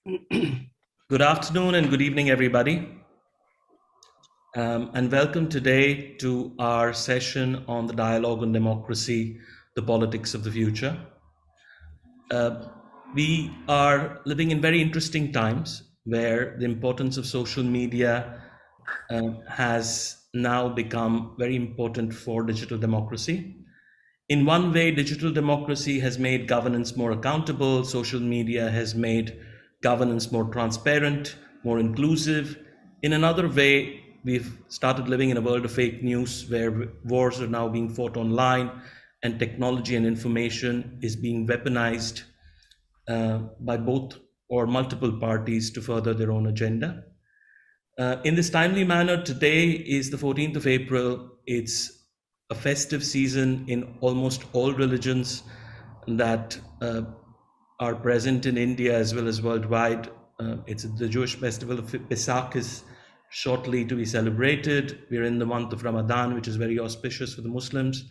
Good afternoon and good evening, everybody. And welcome today to our session on the dialogue on democracy, the politics of the future. We are living in very interesting times where the importance of social media has now become very important for digital democracy. In one way, digital democracy has made governance more accountable. Social media has made governance more transparent, more inclusive. In another way, we've started living in a world of fake news where wars are now being fought online and technology and information is being weaponized by both or multiple parties to further their own agenda. In this timely manner, today is the 14th of April. It's a festive season in almost all religions that are present in India as well as worldwide. It's the Jewish festival of Pesach is shortly to be celebrated. We're in the month of Ramadan, which is very auspicious for the Muslims.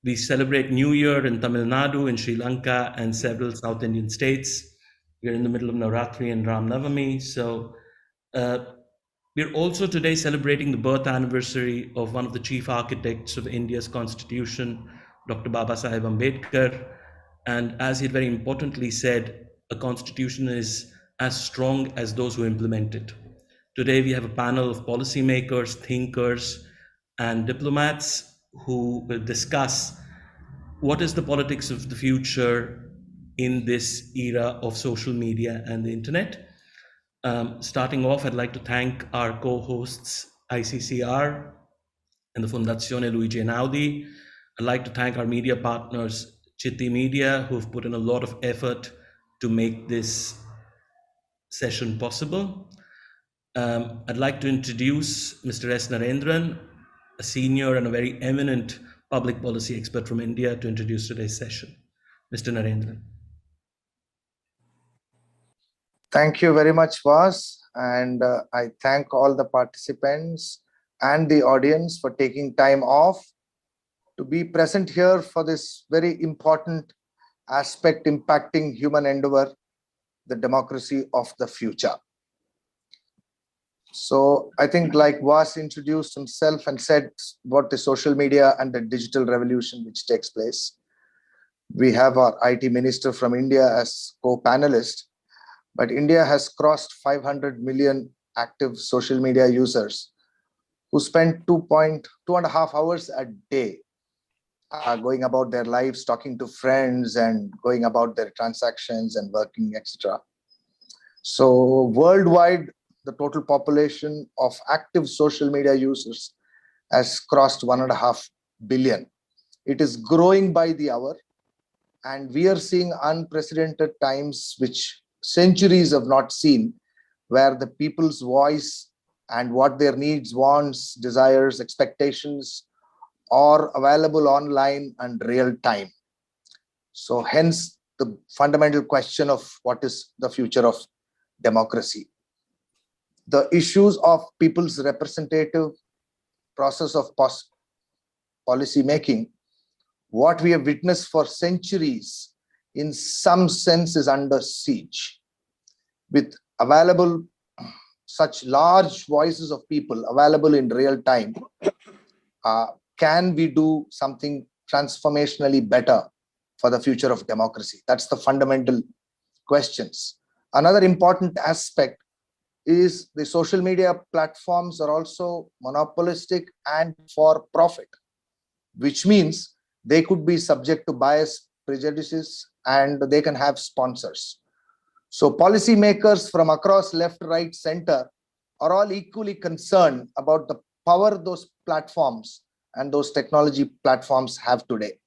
We celebrate New Year in Tamil Nadu, in Sri Lanka, and several South Indian states. We're in the middle of Navratri and Ram Navami. So we're also today celebrating the birth anniversary of one of the chief architects of India's constitution, Dr. Babasaheb Ambedkar. And as he very importantly said, a constitution is as strong as those who implement it. Today, we have a panel of policymakers, thinkers, and diplomats who will discuss what is the politics of the future in this era of social media and the internet. Starting off, I'd like to thank our co-hosts, ICCR and the Fondazione Luigi Einaudi. I'd like to thank our media partners, Chitti Media, who've put in a lot of effort to make this session possible. I'd like to introduce Mr. S. Narendran, a senior and a very eminent public policy expert from India, to introduce today's session. Mr. Narendran. Thank you very much, Vas, and I thank all the participants and the audience for taking time off to be present here for this very important aspect impacting human endeavor, the democracy of the future. So I think like Vas introduced himself and said what the social media and the digital revolution which takes place. We have our IT minister from India as co-panelist, but India has crossed 500 million active social media users who spend 2.5 hours a day going about their lives, talking to friends and going about their transactions and working, etc. So worldwide, the total population of active social media users has crossed 1.5 billion. It is growing by the hour, and we are seeing unprecedented times which centuries have not seen, where the people's voice and what their needs, wants, desires, expectations are available online and real time. So hence the fundamental question of what is the future of democracy. The issues of people's representative process of policy making, what we have witnessed for centuries, in some sense is under siege. With available such large voices of people available in real time, can we do something transformationally better for the future of democracy? That's the fundamental questions. Another important aspect is the social media platforms are also monopolistic and for profit, which means they could be subject to bias, prejudices, and they can have sponsors. So policymakers from across left, right, center are all equally concerned about the power those platforms and those technology platforms have today.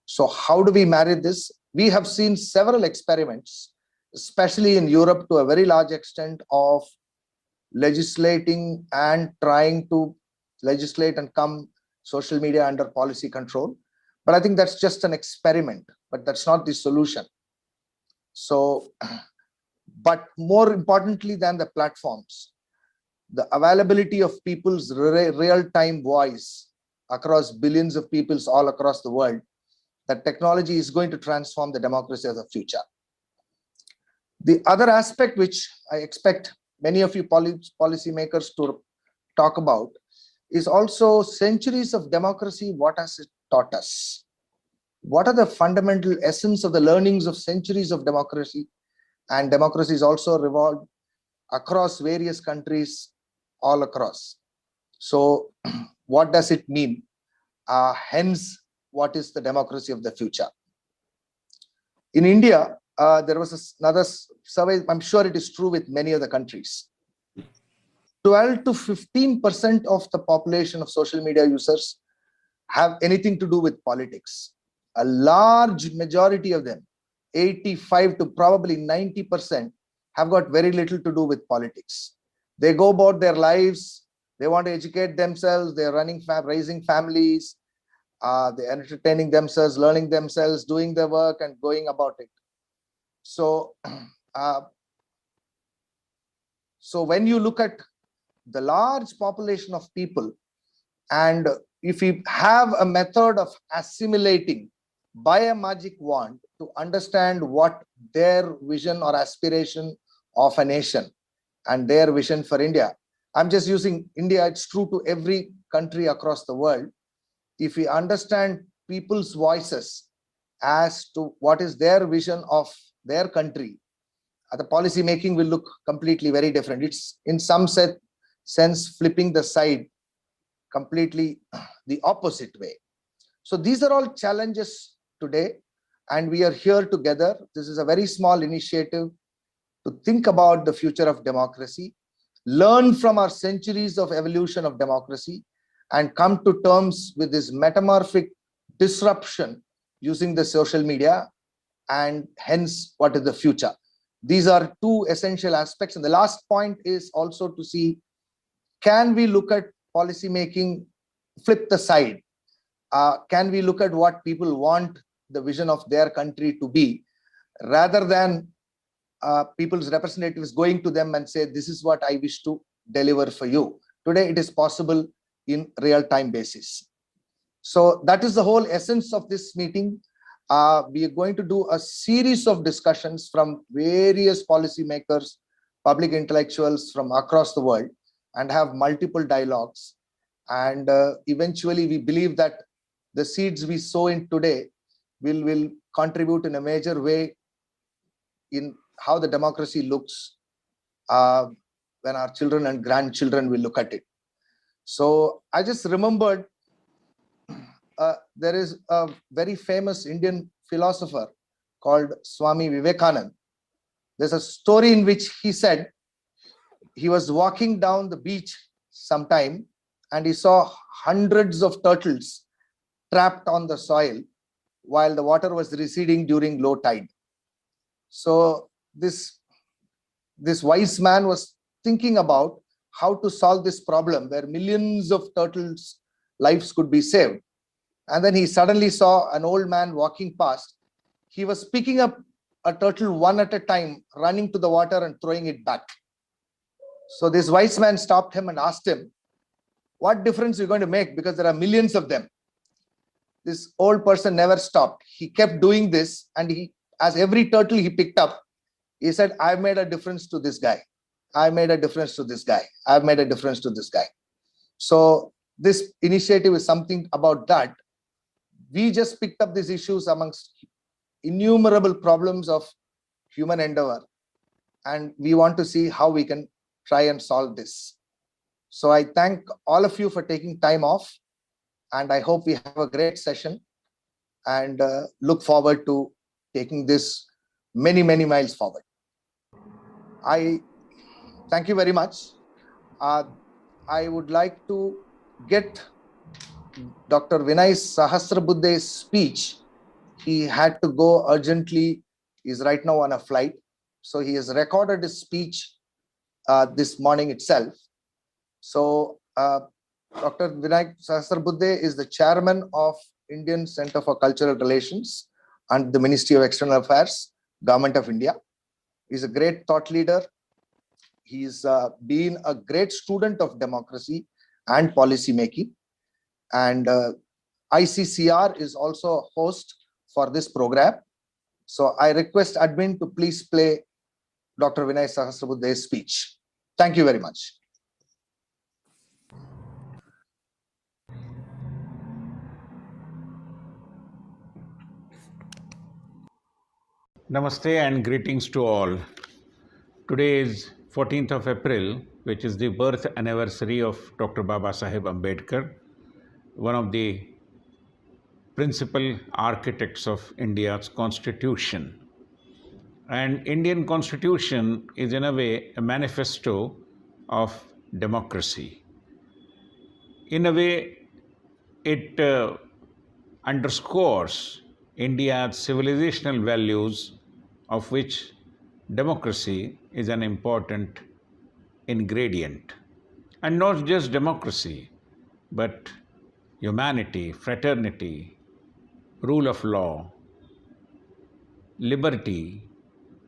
So how do we marry this? We have seen several experiments, especially in Europe to a very large extent, of legislating and trying to legislate and come social media under policy control. But I think that's just an experiment, but that's not the solution. So, but more importantly than the platforms, the availability of people's real-time voice across billions of peoples all across the world, that technology is going to transform the democracy of the future. The other aspect which I expect many of you policymakers to talk about is also centuries of democracy. What has it taught us? What are the fundamental essence of the learnings of centuries of democracy? And democracy is also revolved across various countries all across. So what does it mean? Hence, what is the democracy of the future? In India, there was another survey, I'm sure it is true with many other countries. 12 to 15% of the population of social media users have anything to do with politics. A large majority of them, 85 to probably 90%, have got very little to do with politics. They go about their lives, they want to educate themselves, they're raising families, they're entertaining themselves, learning themselves, doing their work and going about it. So, so when you look at the large population of people, and if we have a method of assimilating by a magic wand to understand what their vision or aspiration of a nation and their vision for India, I'm just using India, it's true to every country across the world. If we understand people's voices as to what is their vision of their country, the policy making will look completely very different. It's in some sense flipping the side completely the opposite way. So these are all challenges today, and we are here together. This is a very small initiative to think about the future of democracy, learn from our centuries of evolution of democracy, and come to terms with this metamorphic disruption using the social media, and hence what is the future. These are two essential aspects. And the last point is also to see, can we look at policy making, flip the side? Can we look at what people want the vision of their country to be, rather than people's representatives going to them and say, this is what I wish to deliver for you. Today, it is possible in real-time basis. So that is the whole essence of this meeting. We are going to do a series of discussions from various policymakers, public intellectuals from across the world, and have multiple dialogues. And eventually, we believe that the seeds we sow in today will contribute in a major way in how the democracy looks when our children and grandchildren will look at it. So I just remembered there is a very famous Indian philosopher called Swami Vivekananda. There's a story in which he said he was walking down the beach sometime and he saw hundreds of turtles trapped on the soil while the water was receding during low tide. So this wise man was thinking about how to solve this problem where millions of turtles' lives could be saved. And then he suddenly saw an old man walking past. He was picking up a turtle one at a time, running to the water and throwing it back. So this wise man stopped him and asked him, what difference are you going to make? Because there are millions of them. This old person never stopped. He kept doing this, and as every turtle he picked up, he said, I've made a difference to this guy. I made a difference to this guy. I've made a difference to this guy. So this initiative is something about that. We just picked up these issues amongst innumerable problems of human endeavor, and we want to see how we can try and solve this. So I thank all of you for taking time off, and I hope we have a great session, and look forward to taking this many, many miles forward. I thank you very much. I would like to get Dr. Vinay Sahasrabuddhe's speech. He had to go urgently. He's right now on a flight. So he has recorded his speech this morning itself. So Dr. Vinay Sahasrabuddhe is the chairman of Indian Center for Cultural Relations and the Ministry of External Affairs, Government of India. He's a great thought leader. He's been a great student of democracy and policy making. And ICCR is also a host for this program. So I request admin to please play Dr. Vinay Sahasrabudhe's speech. Thank you very much. Namaste and greetings to all. Today is 14th of April, which is the birth anniversary of Dr. Baba Saheb Ambedkar, one of the principal architects of India's constitution. And Indian constitution is in a way a manifesto of democracy. In a way, it underscores India's civilizational values, of which democracy is an important ingredient. And not just democracy, but humanity, fraternity, rule of law, liberty,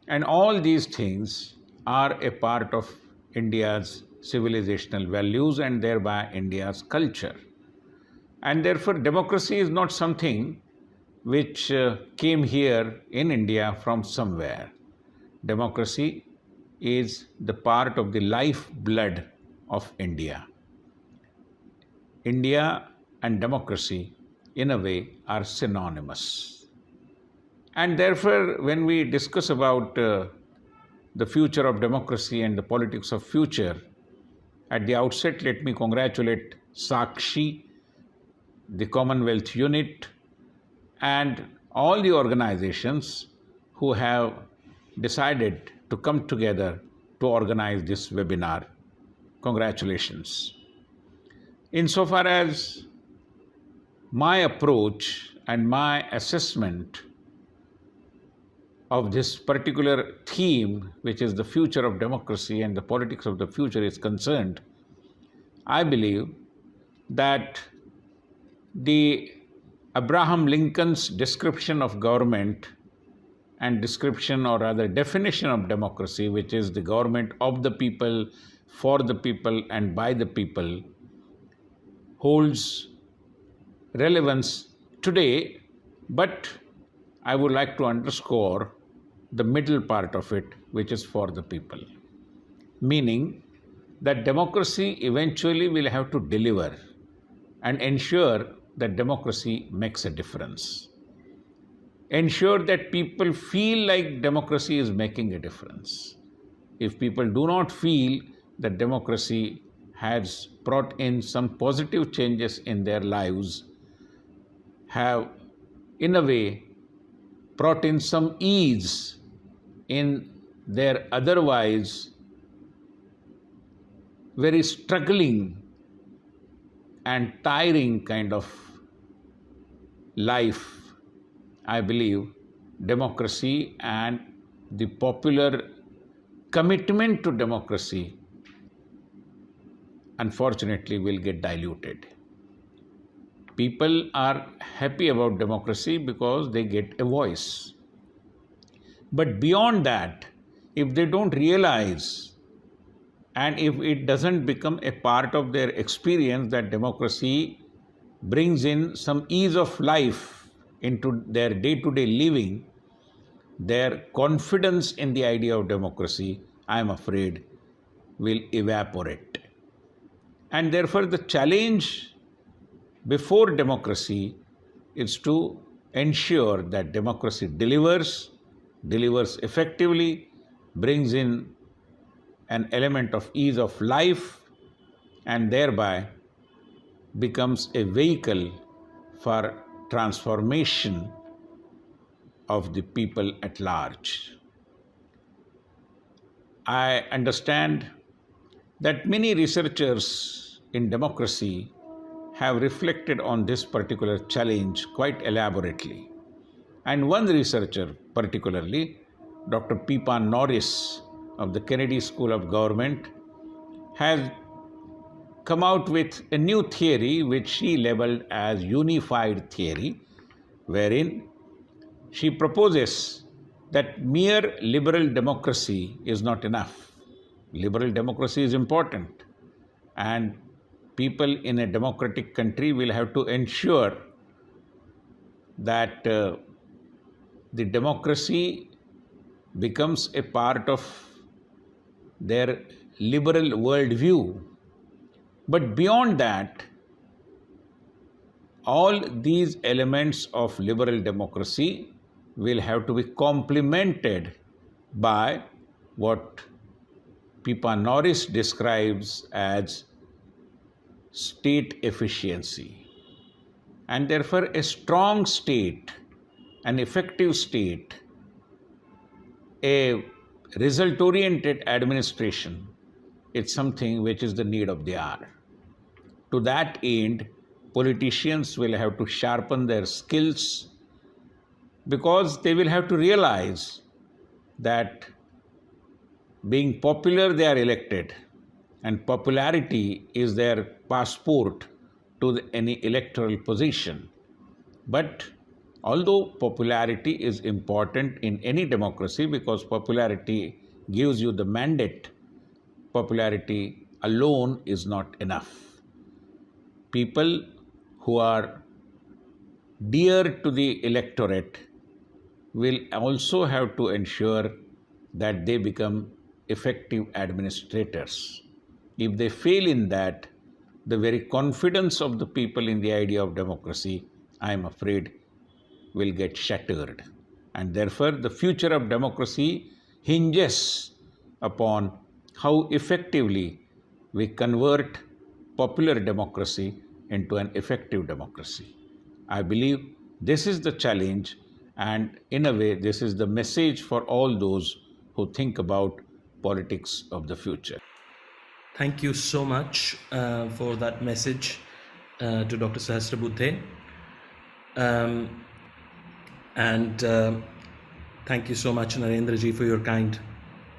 and all these things are a part of India's civilizational values and thereby India's culture. And therefore, democracy is not something which came here in India from somewhere. Democracy is the part of the lifeblood of India. India and democracy, in a way, are synonymous. And therefore, when we discuss about the future of democracy and the politics of future, at the outset, let me congratulate Sakshi, the Commonwealth Unit, and all the organizations who have decided to come together to organize this webinar. Congratulations. Insofar as my approach and my assessment of this particular theme, which is the future of democracy and the politics of the future, is concerned, I believe that the Abraham Lincoln's description of government and description, or rather definition of democracy, which is the government of the people, for the people, and by the people, holds relevance today, but I would like to underscore the middle part of it, which is for the people. Meaning that democracy eventually will have to deliver and ensure that democracy makes a difference. Ensure that people feel like democracy is making a difference. If people do not feel that democracy has brought in some positive changes in their lives, have in a way brought in some ease in their otherwise very struggling and tiring kind of life, I believe democracy and the popular commitment to democracy unfortunately will get diluted. People are happy about democracy because they get a voice. But beyond that, if they don't realize and if it doesn't become a part of their experience that democracy brings in some ease of life into their day-to-day living, their confidence in the idea of democracy, I am afraid, will evaporate. And therefore, the challenge before democracy is to ensure that democracy delivers effectively, brings in an element of ease of life, and thereby becomes a vehicle for transformation of the people at large. I understand that many researchers in democracy have reflected on this particular challenge quite elaborately. And one researcher particularly, Dr. P.P. Norris of the Kennedy School of Government, has come out with a new theory which she labeled as unified theory, wherein she proposes that mere liberal democracy is not enough. Liberal democracy is important, and people in a democratic country will have to ensure that the democracy becomes a part of their liberal worldview. But beyond that, all these elements of liberal democracy will have to be complemented by what Pippa Norris describes as state efficiency. And therefore, a strong state, an effective state, a result oriented administration is something which is the need of the hour. To that end, politicians will have to sharpen their skills because they will have to realize that being popular, they are elected, and popularity is their passport to any electoral position. But although popularity is important in any democracy because popularity gives you the mandate, popularity alone is not enough. People who are dear to the electorate will also have to ensure that they become effective administrators. If they fail in that, the very confidence of the people in the idea of democracy, I am afraid, will get shattered. And therefore, the future of democracy hinges upon how effectively we convert popular democracy into an effective democracy. I believe this is the challenge, and in a way, this is the message for all those who think about politics of the future. Thank you so much for that message to Dr. Sahasrabudhe. And thank you so much, Narendraji, for your kind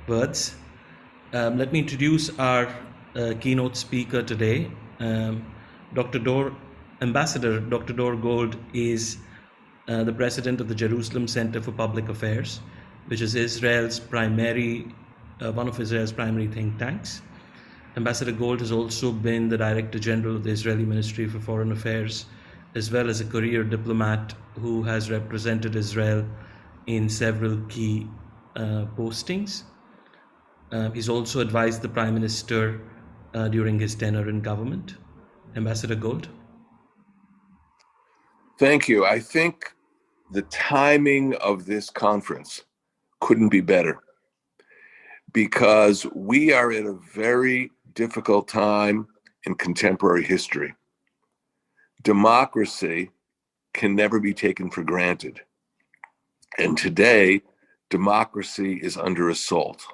words. Let me introduce our keynote speaker today. Dr. Dore, Ambassador Dr. Dore Gold is the president of the Jerusalem Center for Public Affairs, which is one of Israel's primary think tanks. Ambassador Gold has also been the Director General of the Israeli Ministry for Foreign Affairs, as well as a career diplomat who has represented Israel in several key postings. He's also advised the Prime Minister during his tenure in government. Ambassador Gold. Thank you. I think the timing of this conference couldn't be better because we are at a very difficult time in contemporary history. Democracy can never be taken for granted. And today, democracy is under assault.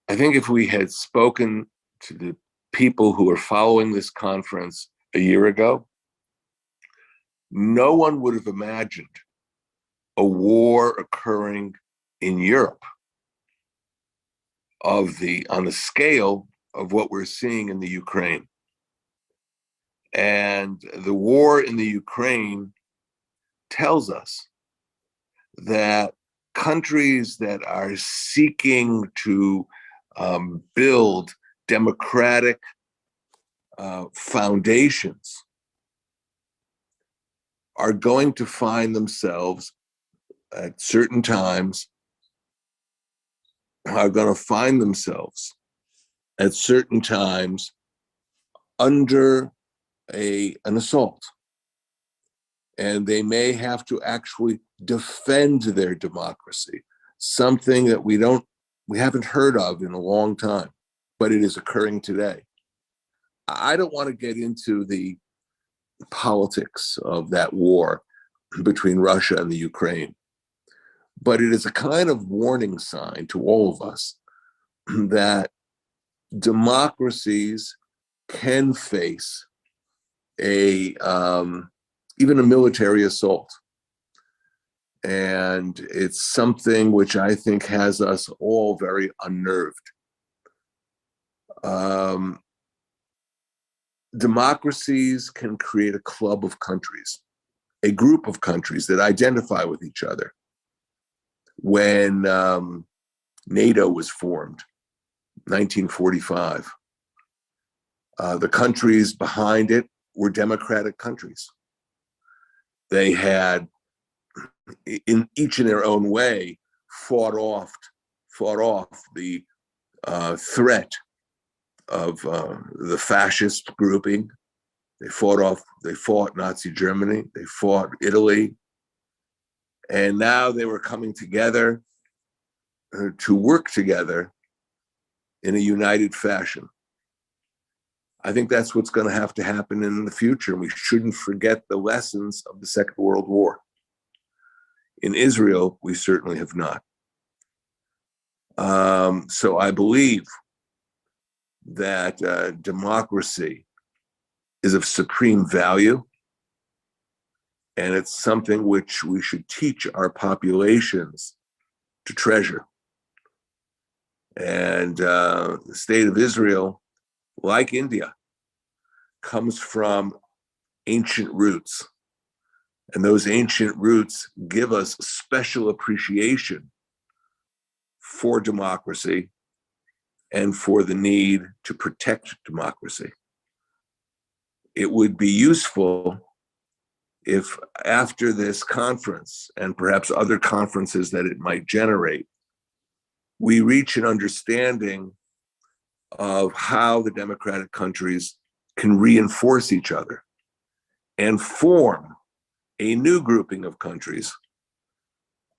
I think if we had spoken to the people who are following this conference a year ago, no one would have imagined a war occurring in Europe on the scale of what we're seeing in the Ukraine. And the war in the Ukraine tells us that countries that are seeking to build democratic foundations are going to find themselves at certain times, under an assault. And they may have to actually defend their democracy, something that we haven't heard of in a long time, but it is occurring today. I don't want to get into the politics of that war between Russia and the Ukraine, but it is a kind of warning sign to all of us that democracies can face even a military assault. And it's something which I think has us all very unnerved. Democracies can create a club of countries, a group of countries that identify with each other. When NATO was formed, 1945, the countries behind it were democratic countries. They had, in each in their own way, fought off the threat of the fascist grouping. They fought Nazi Germany, they fought Italy, and now they were coming together to work together in a united fashion. I think that's what's going to have to happen in the future. We shouldn't forget the lessons of the Second World War. In Israel, we certainly have not. So I believe that democracy is of supreme value, and it's something which we should teach our populations to treasure. And the state of Israel, like India, comes from ancient roots. And those ancient roots give us special appreciation for democracy and for the need to protect democracy. It would be useful if after this conference, and perhaps other conferences that it might generate, we reach an understanding of how the democratic countries can reinforce each other and form a new grouping of countries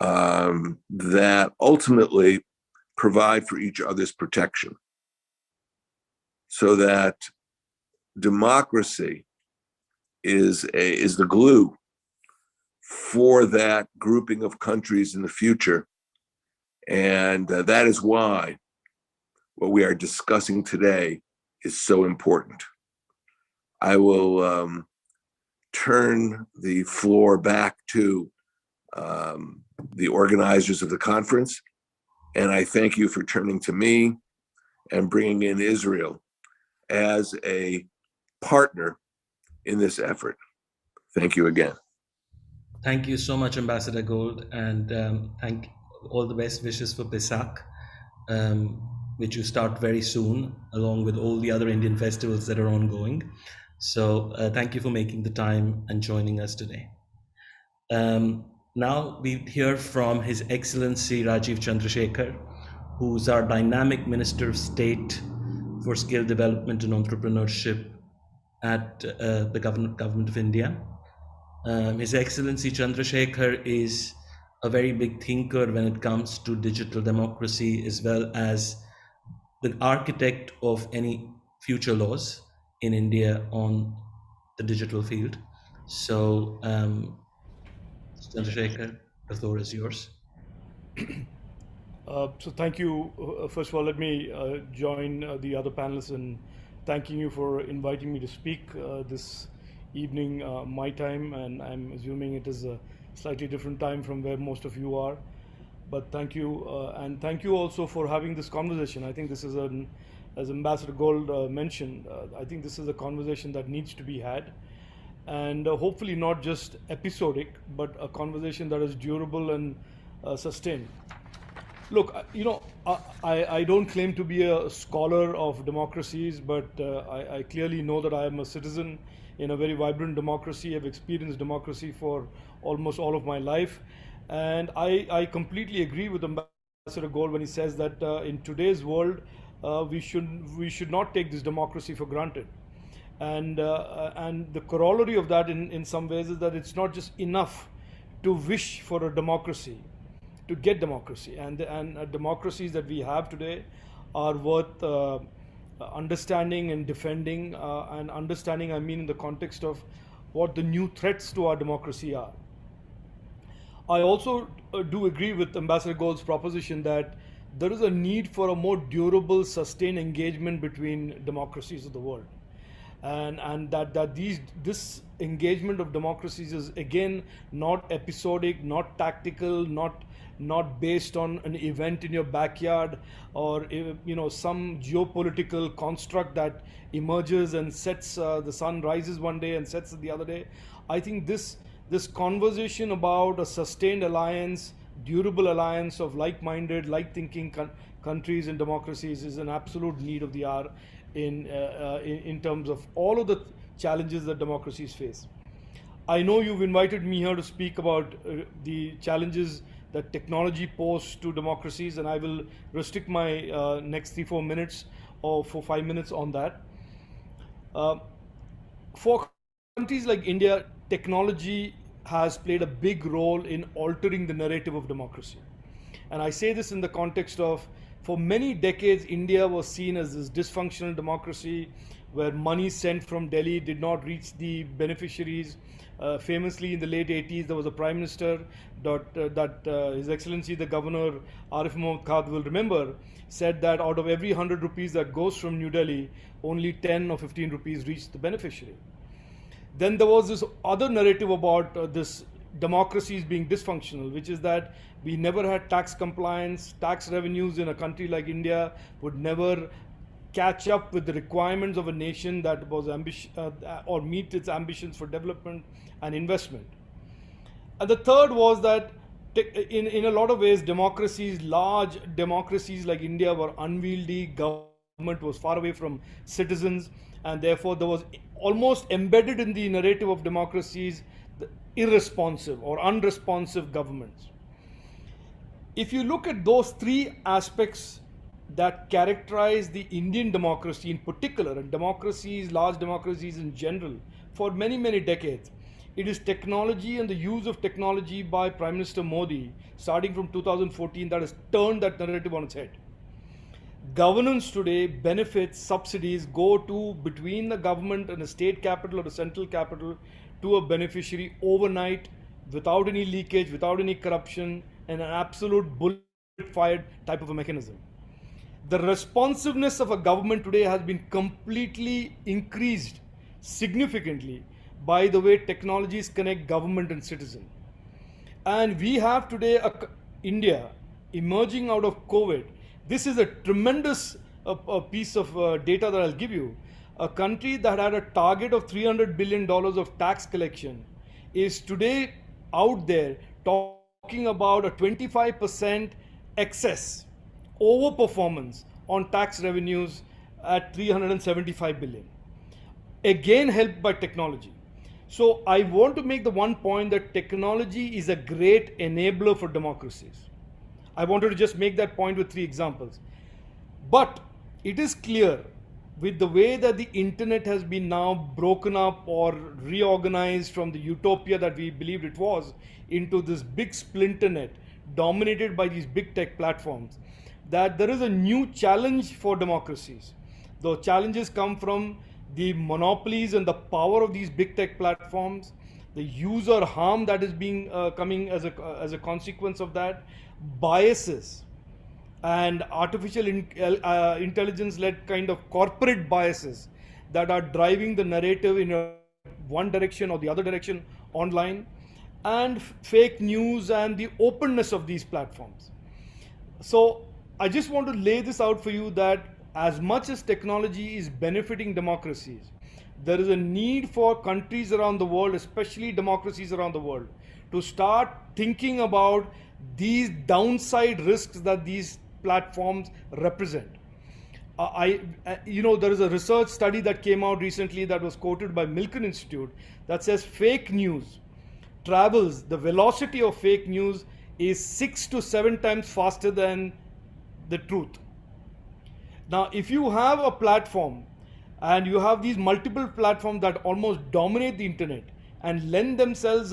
that ultimately provide for each other's protection, so that democracy is the glue for that grouping of countries in the future. And that is why what we are discussing today is so important. I will turn the floor back to the organizers of the conference, and I thank you for turning to me and bringing in Israel as a partner in this effort. Thank you again. Thank you so much, Ambassador Gold, and thank all the best wishes for Pesach, which you start very soon, along with all the other Indian festivals that are ongoing. So thank you for making the time and joining us today. Now we hear from His Excellency Rajiv Chandrasekhar, who's our dynamic Minister of State for Skill Development and Entrepreneurship at the Government of India. His Excellency Chandrasekhar is a very big thinker when it comes to digital democracy, as well as the architect of any future laws in India on the digital field. So, Chandrasekhar, the floor is yours. So thank you. First of all, let me join the other panelists in thanking you for inviting me to speak this evening, my time, and I'm assuming it is a slightly different time from where most of you are. But thank you, and thank you also for having this conversation. I think this is as Ambassador Gold mentioned, I think this is a conversation that needs to be had, and hopefully not just episodic, but a conversation that is durable and sustained. Look, I don't claim to be a scholar of democracies, but I clearly know that I am a citizen in a very vibrant democracy. I've experienced democracy for almost all of my life. And I completely agree with Ambassador Gold when he says that in today's world, we should not take this democracy for granted. And the corollary of that in some ways is that it's not just enough to wish for a democracy, to get democracy, and democracies that we have today are worth understanding and defending, and understanding, I mean, in the context of what the new threats to our democracy are. I also do agree with Ambassador Gold's proposition that there is a need for a more durable, sustained engagement between democracies of the world. And that this engagement of democracies is again not episodic, not tactical, not based on an event in your backyard, or some geopolitical construct that emerges and sets the sun rises one day and sets the other day. I think this conversation about a sustained alliance, durable alliance of like-minded, like-thinking countries and democracies is an absolute need of the hour in terms of all of the challenges that democracies face. I know you've invited me here to speak about the challenges that technology poses to democracies, and I will restrict my next 3-4 minutes or 5 minutes on that. For countries like India, technology has played a big role in altering the narrative of democracy. And I say this in the context of, for many decades, India was seen as this dysfunctional democracy where money sent from Delhi did not reach the beneficiaries. Famously, in the late 80s, there was a prime minister that His Excellency, the Governor, Arif will remember, said that out of every 100 rupees that goes from New Delhi, only 10 or 15 rupees reach the beneficiary. Then there was this other narrative about this democracies being dysfunctional, which is that we never had tax compliance. Tax revenues in a country like India would never catch up with the requirements of a nation that was or meet its ambitions for development and investment. And the third was that in a lot of ways, democracies, large democracies like India, were unwieldy. Government was far away from citizens, and therefore there was almost embedded in the narrative of democracies the irresponsive or unresponsive governments. If you look at those three aspects that characterize the Indian democracy in particular, and democracies, large democracies in general, for many, many decades, it is technology and the use of technology by Prime Minister Modi, starting from 2014, that has turned that narrative on its head. Governance today, benefits, subsidies go to between the government and a state capital or a central capital to a beneficiary overnight, without any leakage, without any corruption, and an absolute bullet-fired type of a mechanism. The responsiveness of a government today has been completely increased significantly by the way technologies connect government and citizen. And we have today India emerging out of COVID. This is a tremendous piece of data that I'll give you. A country that had a target of $300 billion of tax collection is today out there talking about a 25% excess, overperformance on tax revenues at 375 billion. Again, helped by technology. So I want to make the one point that technology is a great enabler for democracies. I wanted to just make that point with 3 examples. But it is clear, with the way that the internet has been now broken up or reorganized from the utopia that we believed it was into this big splinter net dominated by these big tech platforms, that there is a new challenge for democracies. The challenges come from the monopolies and the power of these big tech platforms, the user harm that is being coming as a consequence of that, biases, and artificial intelligence-led kind of corporate biases that are driving the narrative in one direction or the other direction online, and fake news and the openness of these platforms. So I just want to lay this out for you that as much as technology is benefiting democracies, there is a need for countries around the world, especially democracies around the world, to start thinking about these downside risks that these platforms represent. There is a research study that came out recently that was quoted by Milken Institute that says fake news travels, the velocity of fake news is 6 to 7 times faster than the truth. Now, if you have a platform and you have these multiple platforms that almost dominate the internet and lend themselves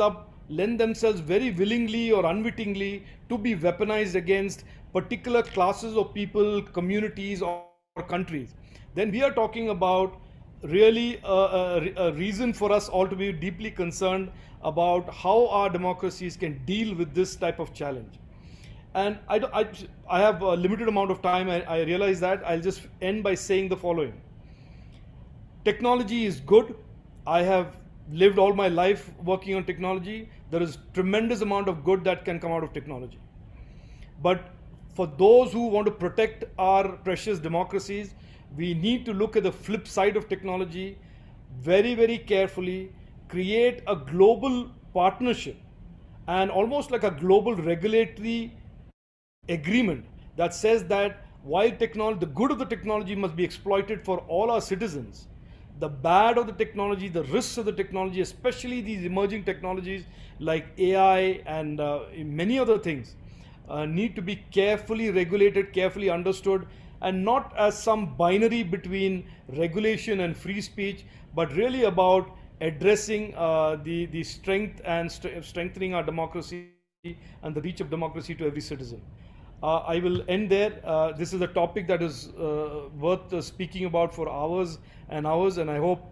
very willingly or unwittingly to be weaponized against particular classes of people, communities, or countries, then we are talking about really a reason for us all to be deeply concerned about how our democracies can deal with this type of challenge. And I have a limited amount of time. I realize that. I'll just end by saying the following. Technology is good. I have lived all my life working on technology. There is tremendous amount of good that can come out of technology. But for those who want to protect our precious democracies, we need to look at the flip side of technology very, very carefully, create a global partnership and almost like a global regulatory agreement that says that while the good of the technology must be exploited for all our citizens, the bad of the technology, the risks of the technology, especially these emerging technologies like AI and many other things, need to be carefully regulated, carefully understood, and not as some binary between regulation and free speech, but really about addressing the strength and strengthening our democracy and the reach of democracy to every citizen. I will end there. This is a topic that is worth speaking about for hours and hours, and I hope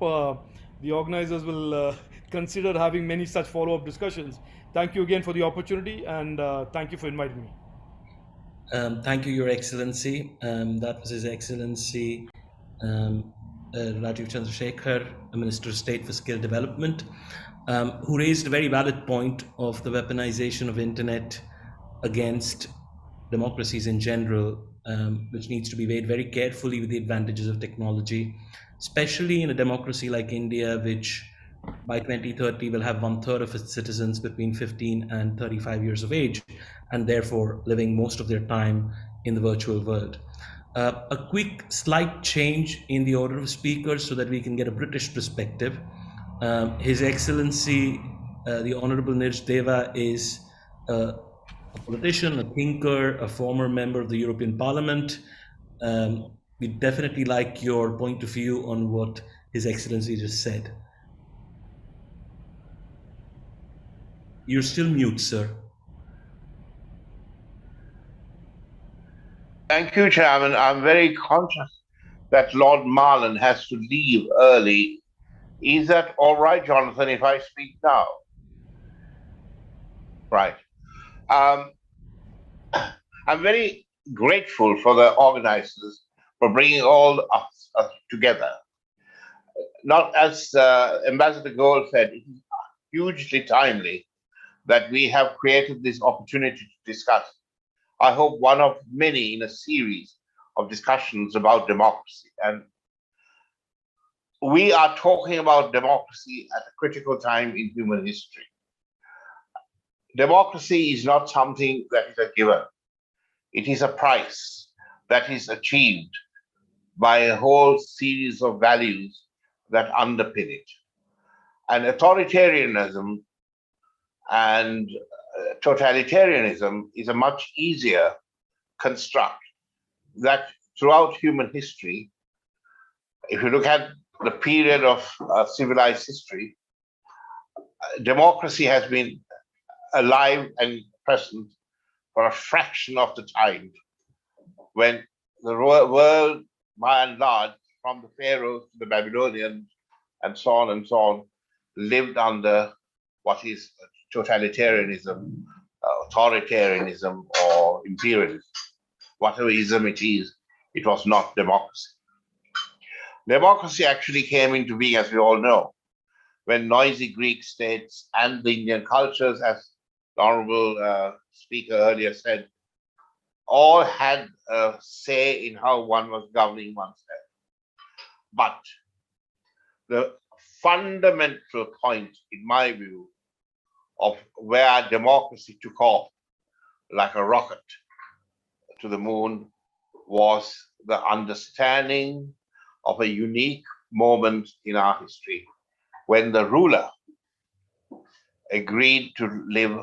the organizers will consider having many such follow-up discussions. Thank you again for the opportunity, and thank you for inviting me. Thank you, Your Excellency. That was His Excellency Rajiv Chandrasekhar, Minister of State for Skill Development, who raised a very valid point of the weaponization of internet against democracies in general, which needs to be weighed very carefully with the advantages of technology, especially in a democracy like India, which by 2030 will have 1/3 of its citizens between 15 and 35 years of age, and therefore living most of their time in the virtual world. A quick slight change in the order of speakers so that we can get a British perspective. His Excellency, the Honorable Nirj Deva, is a politician, a thinker, a former member of the European Parliament. We'd definitely like your point of view on what His Excellency just said. You're still mute, sir. Thank you, Chairman. I'm very conscious that Lord Marlon has to leave early. Is that all right, Jonathan, if I speak now? Right. I'm very grateful for the organizers for bringing all us together. Not as Ambassador Gold said, it is hugely timely that we have created this opportunity to discuss. I hope one of many in a series of discussions about democracy. And we are talking about democracy at a critical time in human history. Democracy is not something that is a given. It is a price that is achieved by a whole series of values that underpin it. And authoritarianism and totalitarianism is a much easier construct that throughout human history, if you look at the period of civilized history, democracy has been alive and present for a fraction of the time when the world, by and large, from the pharaohs to the Babylonians and so on, lived under what is totalitarianism, authoritarianism, or imperialism. Whatever ism it is, it was not democracy. Democracy actually came into being, as we all know, when noisy Greek states and the Indian cultures, as the Honorable Speaker earlier said, all had a say in how one was governing oneself. But the fundamental point, in my view, of where democracy took off like a rocket to the moon was the understanding of a unique moment in our history when the ruler agreed to live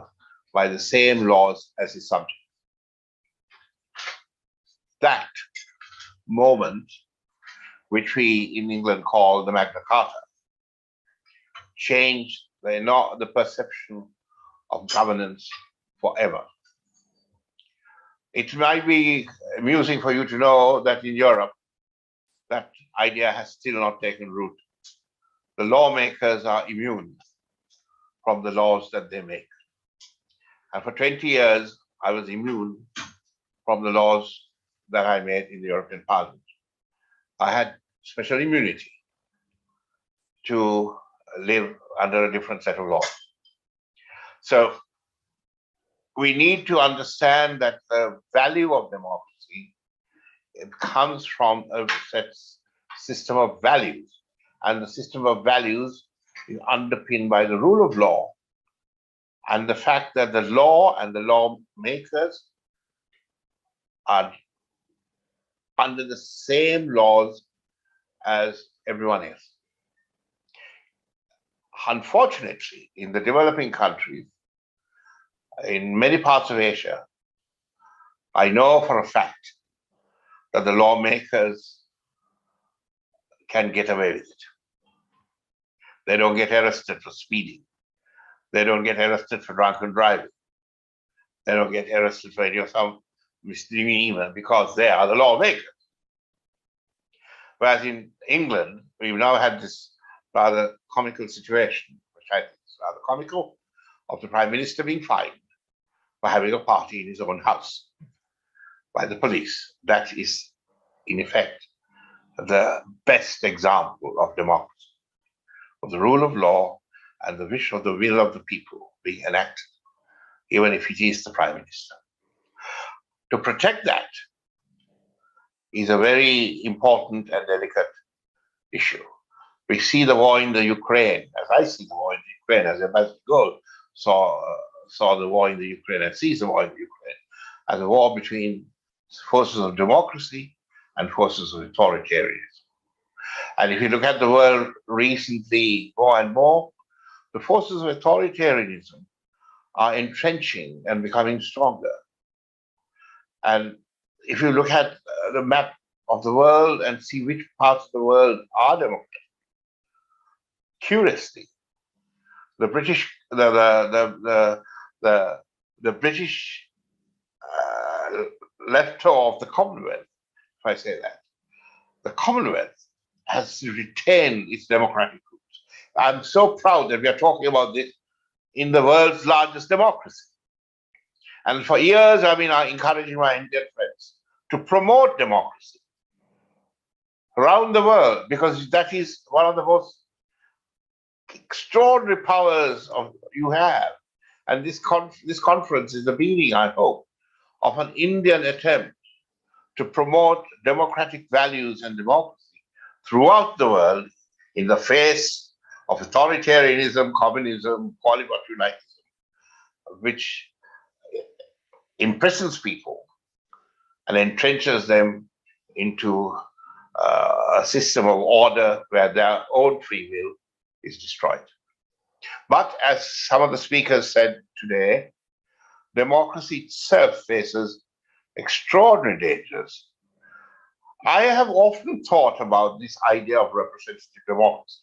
by the same laws as his subjects. That moment, which we in England call the Magna Carta, changed the perception of governance forever. It might be amusing for you to know that in Europe, that idea has still not taken root. The lawmakers are immune from the laws that they make. And for 20 years, I was immune from the laws that I made in the European Parliament. I had special immunity to live under a different set of laws. So we need to understand that the value of democracy, it comes from a system of values. And the system of values is underpinned by the rule of law and the fact that the law and the lawmakers are under the same laws as everyone else. Unfortunately, in the developing countries, in many parts of Asia, I know for a fact that the lawmakers can get away with it. They don't get arrested for speeding. They don't get arrested for drunken driving. They don't get arrested for any of some misdemeanor because they are the lawmakers. Whereas in England, we've now had this rather comical situation, which I think is rather comical, of the Prime Minister being fined for having a party in his own house by the police. That is, in effect, the best example of democracy, of the rule of law and the wish of the will of the people being enacted, even if it is the Prime Minister. To protect that is a very important and delicate issue. We see the war in the Ukraine, as I see the war in the Ukraine, as Ambassador Gold saw the war in the Ukraine and sees the war in the Ukraine, as a war between forces of democracy and forces of authoritarianism. And if you look at the world recently more and more, the forces of authoritarianism are entrenching and becoming stronger. And if you look at the map of the world and see which parts of the world are democratic, curiously, the British left of the Commonwealth, if I say that, the Commonwealth has retained its democratic roots. I'm so proud that we are talking about this in the world's largest democracy. And for years, I've been encouraging my Indian friends to promote democracy around the world, because that is one of the most extraordinary powers you have. And this conference is the beginning, I hope, of an Indian attempt to promote democratic values and democracy throughout the world in the face of authoritarianism, communism, call it what you like, which imprisons people and entrenches them into a system of order where their own free will is destroyed. But as some of the speakers said today, democracy itself faces extraordinary dangers. I have often thought about this idea of representative democracy,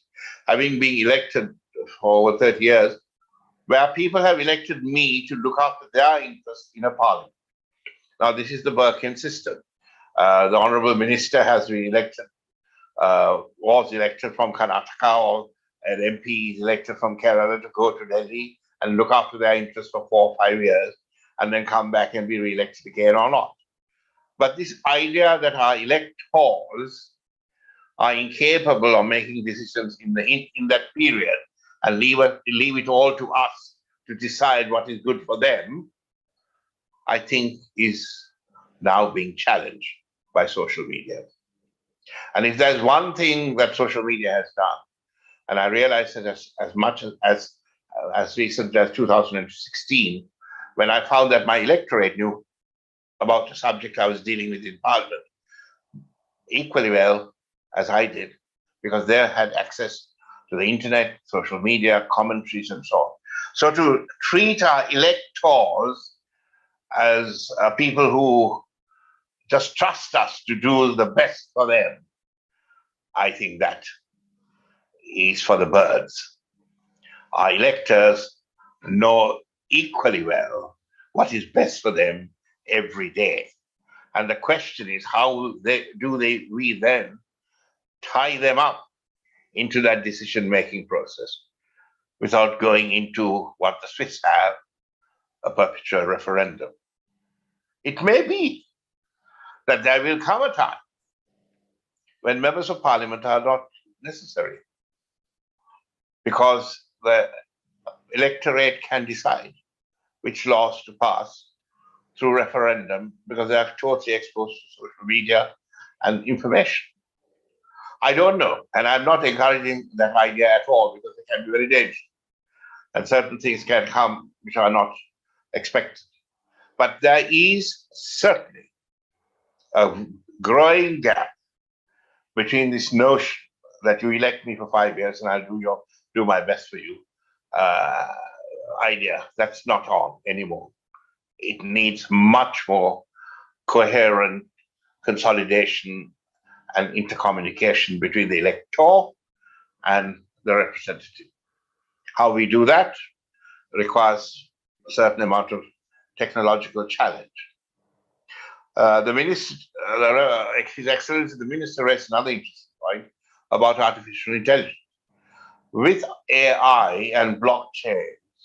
having been elected for over 30 years, where people have elected me to look after their interests in a parliament. Now, this is the Burkean system. The Honorable Minister has been elected, was elected from Karnataka, or an MP is elected from Kerala to go to Delhi and look after their interests for 4 or 5 years, and then come back and be re-elected again or not. But this idea that our electors are incapable of making decisions in that period and leave it all to us to decide what is good for them, I think is now being challenged by social media. And if there's one thing that social media has done, and I realized that as much as recent as 2016, when I found that my electorate knew about the subject I was dealing with in Parliament equally well as I did, because they had access to the internet, social media, commentaries, and so on. So to treat our electors as people who just trust us to do the best for them, I think that is for the birds. Our electors know equally well what is best for them every day. And the question is, how we then tie them up into that decision-making process without going into what the Swiss have, a perpetual referendum. It may be that there will come a time when members of parliament are not necessary, because the electorate can decide which laws to pass through referendum, because they are totally exposed to social media and information. I don't know, and I'm not encouraging that idea at all, because it can be very dangerous, and certain things can come which are not expected. But there is certainly a growing gap between this notion that you elect me for 5 years and I'll do my best for you idea. That's not on anymore. It needs much more coherent consolidation and intercommunication between the elector and the representative. How we do that requires a certain amount of technological challenge. The minister, His Excellency, the minister raised another interesting point about artificial intelligence. With AI and blockchains,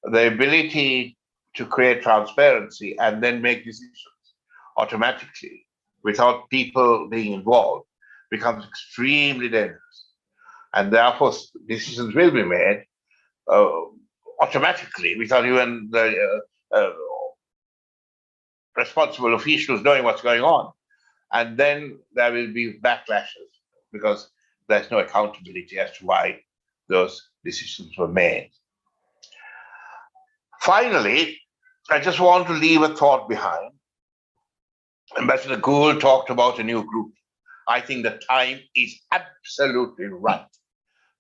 the ability to create transparency and then make decisions automatically without people being involved becomes extremely dangerous. And therefore, decisions will be made automatically without even the responsible officials knowing what's going on. And then there will be backlashes because there's no accountability as to why those decisions were made. Finally, I just want to leave a thought behind. Ambassador Gould talked about a new group. I think the time is absolutely right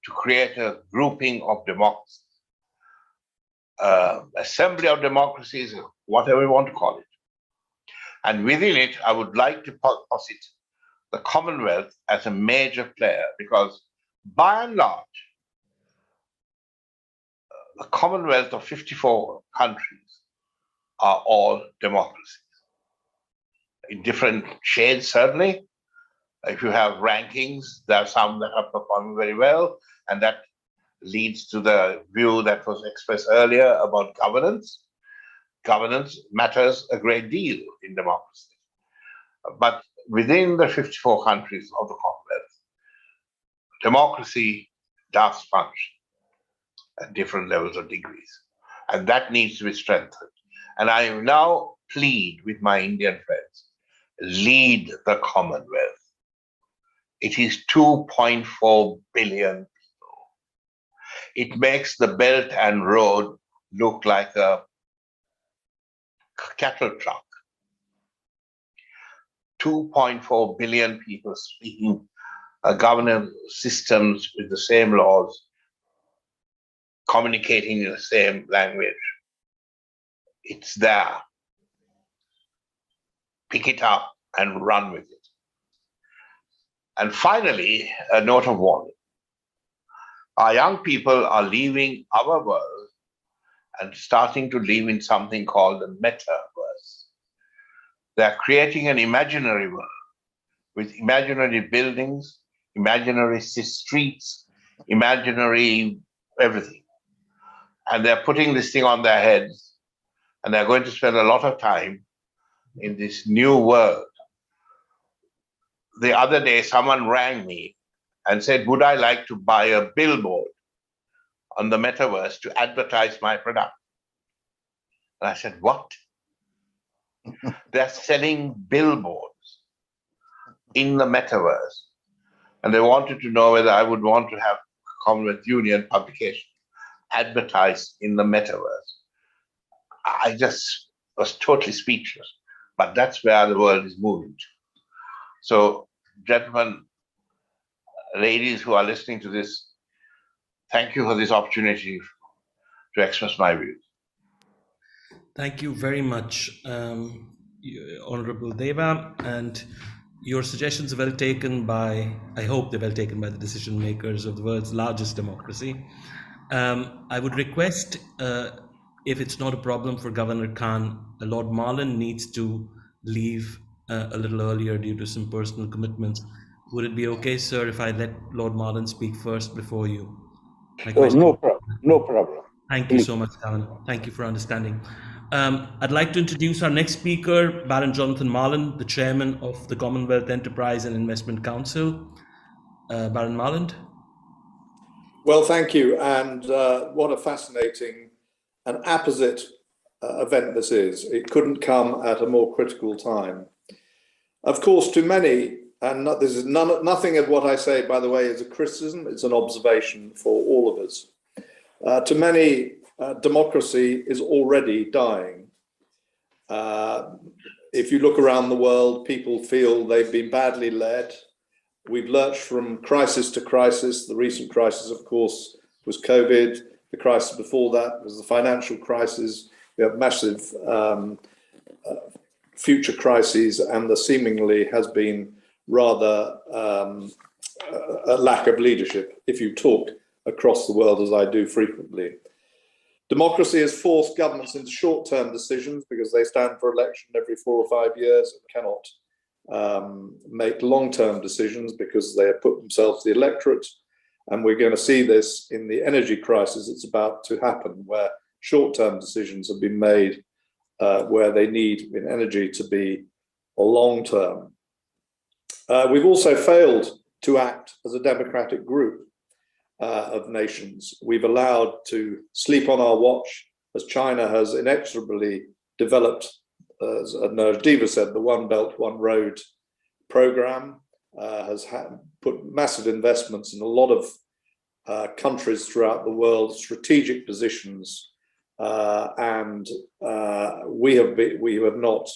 to create a grouping of democracies. Assembly of democracies, whatever we want to call it. And within it, I would like to posit the Commonwealth as a major player, because by and large, the Commonwealth of 54 countries are all democracies. In different shades, certainly. If you have rankings, there are some that are performing very well, and that leads to the view that was expressed earlier about governance. Governance matters a great deal in democracy. But within the 54 countries of the Commonwealth, democracy does function at different levels of degrees, and that needs to be strengthened. And I now plead with my Indian friends, lead the Commonwealth. It is 2.4 billion people. It makes the Belt and Road look like a cattle truck. 2.4 billion people speaking governance systems with the same laws, communicating in the same language. It's there. Pick it up and run with it. And finally, a note of warning. Our young people are leaving our world and starting to live in something called the metaverse. They're creating an imaginary world with imaginary buildings, imaginary streets, imaginary everything. And they're putting this thing on their heads, and they're going to spend a lot of time in this new world. The other day, someone rang me and said, would I like to buy a billboard on the metaverse to advertise my product? And I said, what? They're selling billboards in the metaverse. And they wanted to know whether I would want to have Commonwealth Union publication advertised in the metaverse. I just was totally speechless. But that's where the world is moving to. So, gentlemen, ladies who are listening to this, thank you for this opportunity to express my views. Thank you very much, Honorable Deva, and your suggestions are well taken by, I hope they're well taken by the decision makers of the world's largest democracy. I would request, if it's not a problem for Governor Khan, Lord Marland needs to leave a little earlier due to some personal commitments. Would it be okay, sir, if I let Lord Marland speak first before you? No problem. No problem. Thank you so much, Governor. Thank you for understanding. I'd like to introduce our next speaker, Baron Jonathan Marland, the chairman of the Commonwealth Enterprise and Investment Council. Baron Marland. Well, thank you. And what a fascinating and apposite event this is. It couldn't come at a more critical time. Of course, to many, and this is nothing of what I say, by the way, is a criticism, it's an observation for all of us. To many, democracy is already dying. If you look around the world, people feel they've been badly led. We've lurched from crisis to crisis. The recent crisis, of course, was COVID. The crisis before that was the financial crisis. We have massive future crises, and there seemingly has been rather a lack of leadership, if you talk across the world, as I do frequently. Democracy has forced governments into short-term decisions because they stand for election every 4 or 5 years and cannot make long-term decisions because they have put themselves to the electorate. And we're going to see this in the energy crisis that's about to happen, where short-term decisions have been made where they need in energy to be long-term. We've also failed to act as a democratic group of nations. We've allowed to sleep on our watch as China has inexorably developed, as Nirj Deva said, the One Belt, One Road program, has put massive investments in a lot of countries throughout the world, strategic positions, and we have not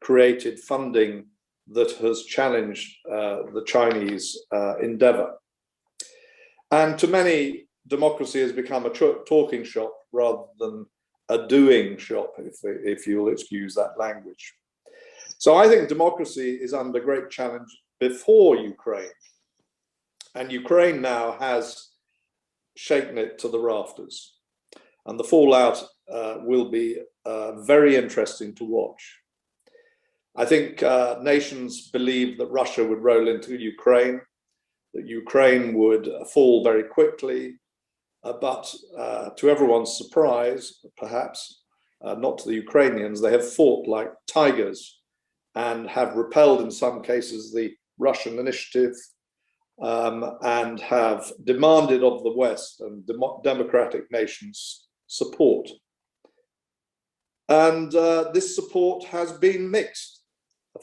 created funding that has challenged the Chinese endeavor. And to many, democracy has become a talking shop rather than a doing shop, if you'll excuse that language. So I think democracy is under great challenge before Ukraine. And Ukraine now has shaken it to the rafters. And the fallout will be very interesting to watch. I think nations believed that Russia would roll into Ukraine, that Ukraine would fall very quickly, but to everyone's surprise, perhaps not to the Ukrainians, they have fought like tigers and have repelled in some cases the Russian initiative and have demanded of the West and democratic nations support. And this support has been mixed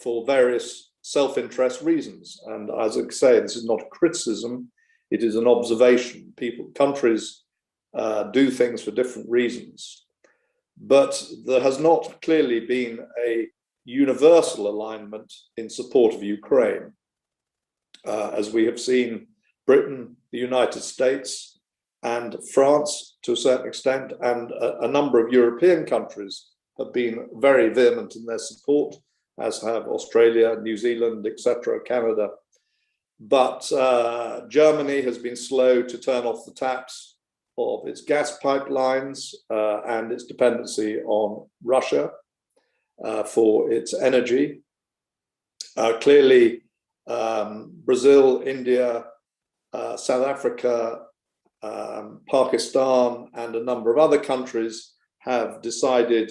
for various self-interest reasons. And as I say, this is not a criticism, it is an observation. Countries do things for different reasons. But there has not clearly been a universal alignment in support of Ukraine. As we have seen, Britain, the United States, and France to a certain extent, and a number of European countries have been very vehement in their support, as have Australia, New Zealand, etc., Canada. But Germany has been slow to turn off the taps of its gas pipelines and its dependency on Russia for its energy. Clearly, Brazil, India, South Africa, Pakistan, and a number of other countries have decided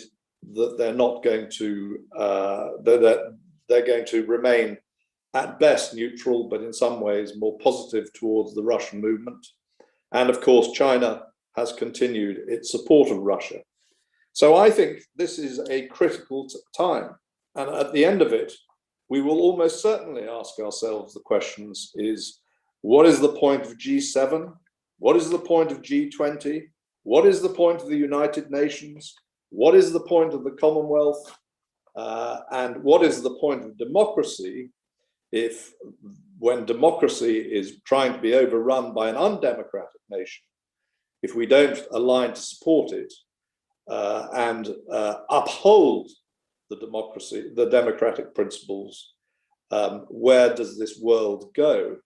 that they're not going to, that they're going to remain at best neutral, but in some ways more positive towards the Russian movement. And of course, China has continued its support of Russia. So I think this is a critical time. And at the end of it, we will almost certainly ask ourselves the questions is, what is the point of G7? What is the point of G20? What is the point of the United Nations? What is the point of the Commonwealth? And what is the point of democracy if, when democracy is trying to be overrun by an undemocratic nation, if we don't align to support it and uphold the democracy, the democratic principles, where does this world go?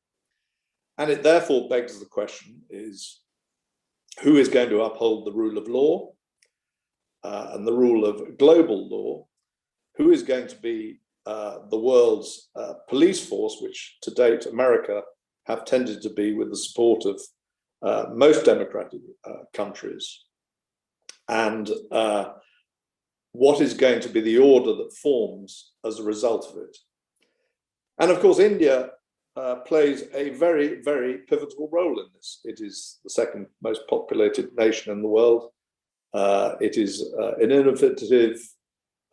And it therefore begs the question is, who is going to uphold the rule of law and the rule of global law? Who is going to be the world's police force, which to date America have tended to be with the support of most democratic countries? And what is going to be the order that forms as a result of it? And of course, India plays a very, very pivotal role in this. It is the second most populated nation in the world. It is an innovative,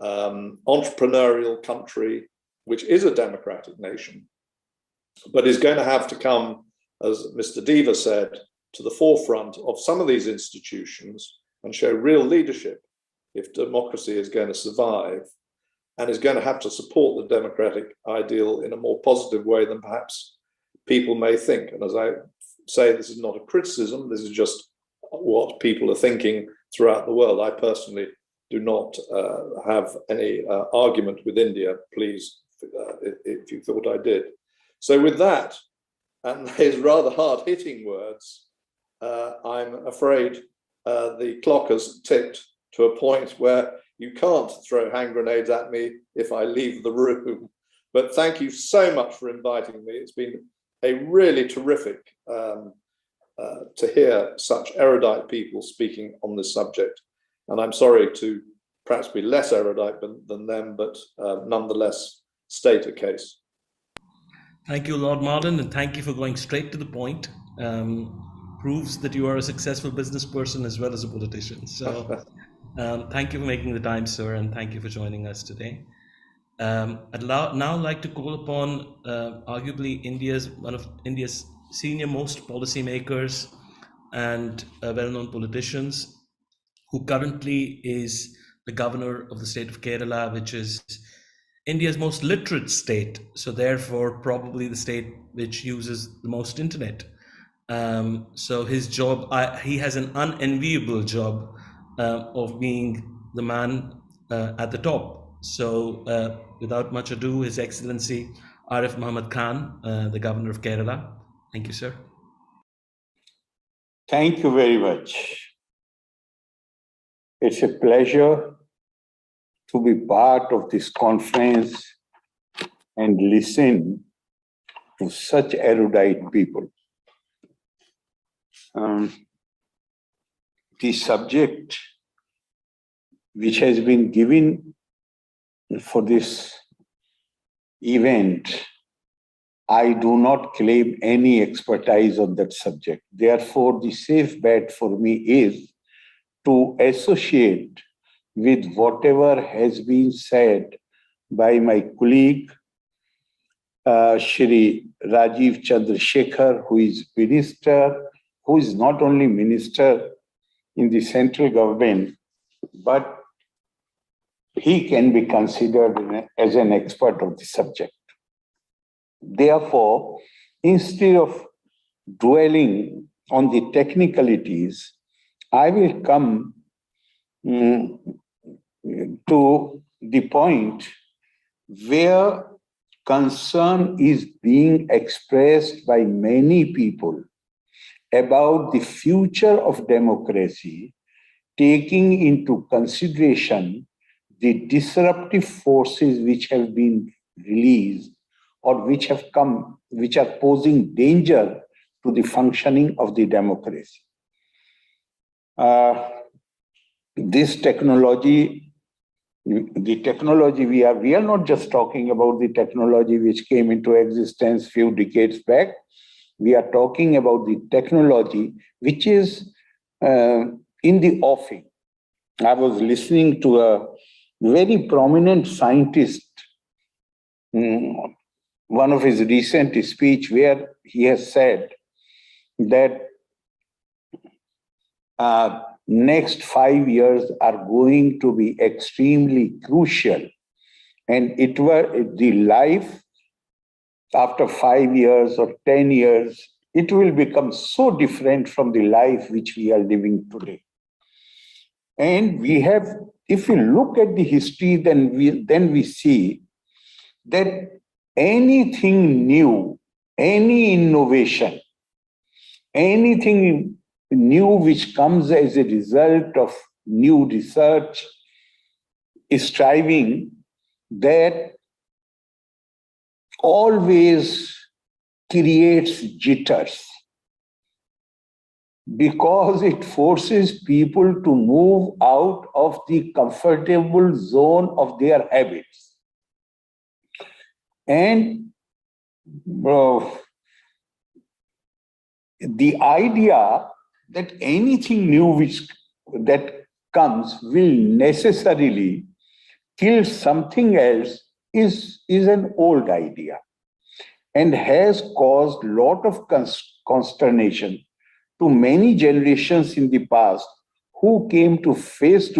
entrepreneurial country, which is a democratic nation, but is going to have to come, as Mr. Deva said, to the forefront of some of these institutions and show real leadership if democracy is going to survive, and is going to have to support the democratic ideal in a more positive way than perhaps people may think. And as I say, this is not a criticism, this is just what people are thinking throughout the world. I personally do not have any argument with India, please, if you thought I did. So with that, and his rather hard-hitting words, I'm afraid the clock has ticked to a point where you can't throw hand grenades at me if I leave the room. But thank you so much for inviting me. It's been a really terrific to hear such erudite people speaking on this subject. And I'm sorry to perhaps be less erudite than them, but nonetheless state a case. Thank you, Lord Martin, and thank you for going straight to the point. Proves that you are a successful business person as well as a politician. So thank you for making the time, sir, and thank you for joining us today. I'd now like to call upon arguably one of India's senior most policymakers and well-known politicians, who currently is the governor of the state of Kerala, which is India's most literate state, so therefore probably the state which uses the most internet. So his job, he has an unenviable job of being the man at the top. So without much ado, His Excellency Arif Muhammad Khan, the governor of Kerala. Thank you, sir. Thank you very much. It's a pleasure to be part of this conference and listen to such erudite people. The subject which has been given for this event, I do not claim any expertise on that subject. Therefore, the safe bet for me is to associate with whatever has been said by my colleague, Shri Rajiv Chandrasekhar, who is minister, who is not only minister in the central government, but he can be considered as an expert of the subject. Therefore, instead of dwelling on the technicalities, I will come to the point where concern is being expressed by many people about the future of democracy, taking into consideration the disruptive forces which have been released or which have come, which are posing danger to the functioning of the democracy. This technology, the technology we are not just talking about the technology which came into existence few decades back. We are talking about the technology which is in the offing. I was listening to a very prominent scientist, one of his recent speech, where he has said that next 5 years are going to be extremely crucial, and the life after 5 years or 10 years, it will become so different from the life which we are living today. And we have, if we look at the history, then we see that anything new, any innovation, anything new which comes as a result of new research is striving, that always creates jitters, because it forces people to move out of the comfortable zone of their habits. And the idea that anything new that comes will necessarily kill something else is an old idea, and has caused a lot of consternation to many generations in the past who came to face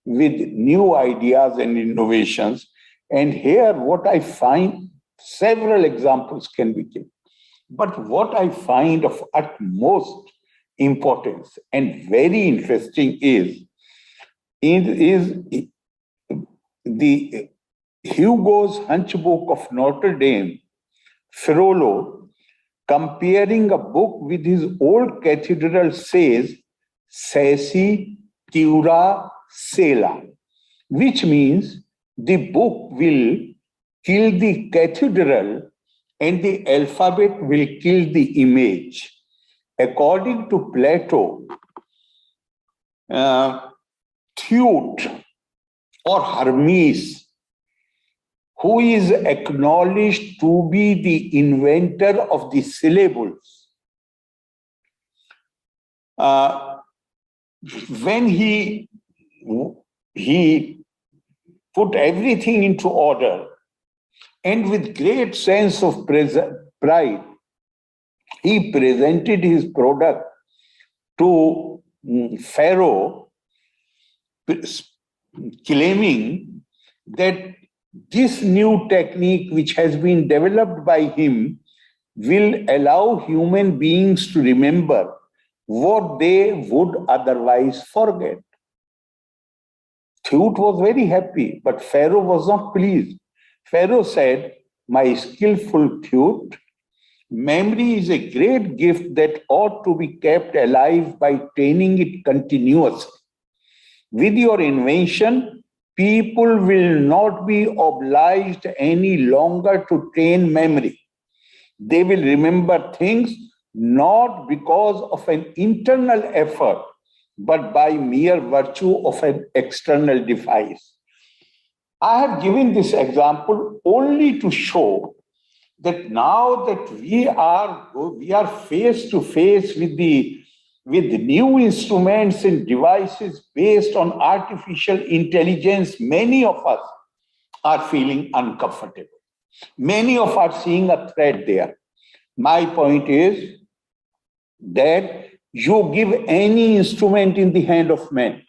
with new ideas and innovations. And here what I find, several examples can be given, but what I find of utmost importance and very interesting is is the Hugo's Hunchback of Notre Dame, Frollo, comparing a book with his old cathedral, says, Sesi Tiura Sela, which means the book will kill the cathedral and the alphabet will kill the image. According to Plato, Thute or Hermes, who is acknowledged to be the inventor of the syllables, when he put everything into order and with great sense of pride, he presented his product to Pharaoh, claiming that this new technique which has been developed by him will allow human beings to remember what they would otherwise forget. Thute was very happy, but Pharaoh was not pleased. Pharaoh said, "My skillful Thute, memory is a great gift that ought to be kept alive by training it continuously. With your invention, people will not be obliged any longer to train memory. They will remember things not because of an internal effort, but by mere virtue of an external device." I have given this example only to show that now that we are face to face with the new instruments and devices based on artificial intelligence, many of us are feeling uncomfortable. Many of us are seeing a threat there. My point is that you give any instrument in the hand of man,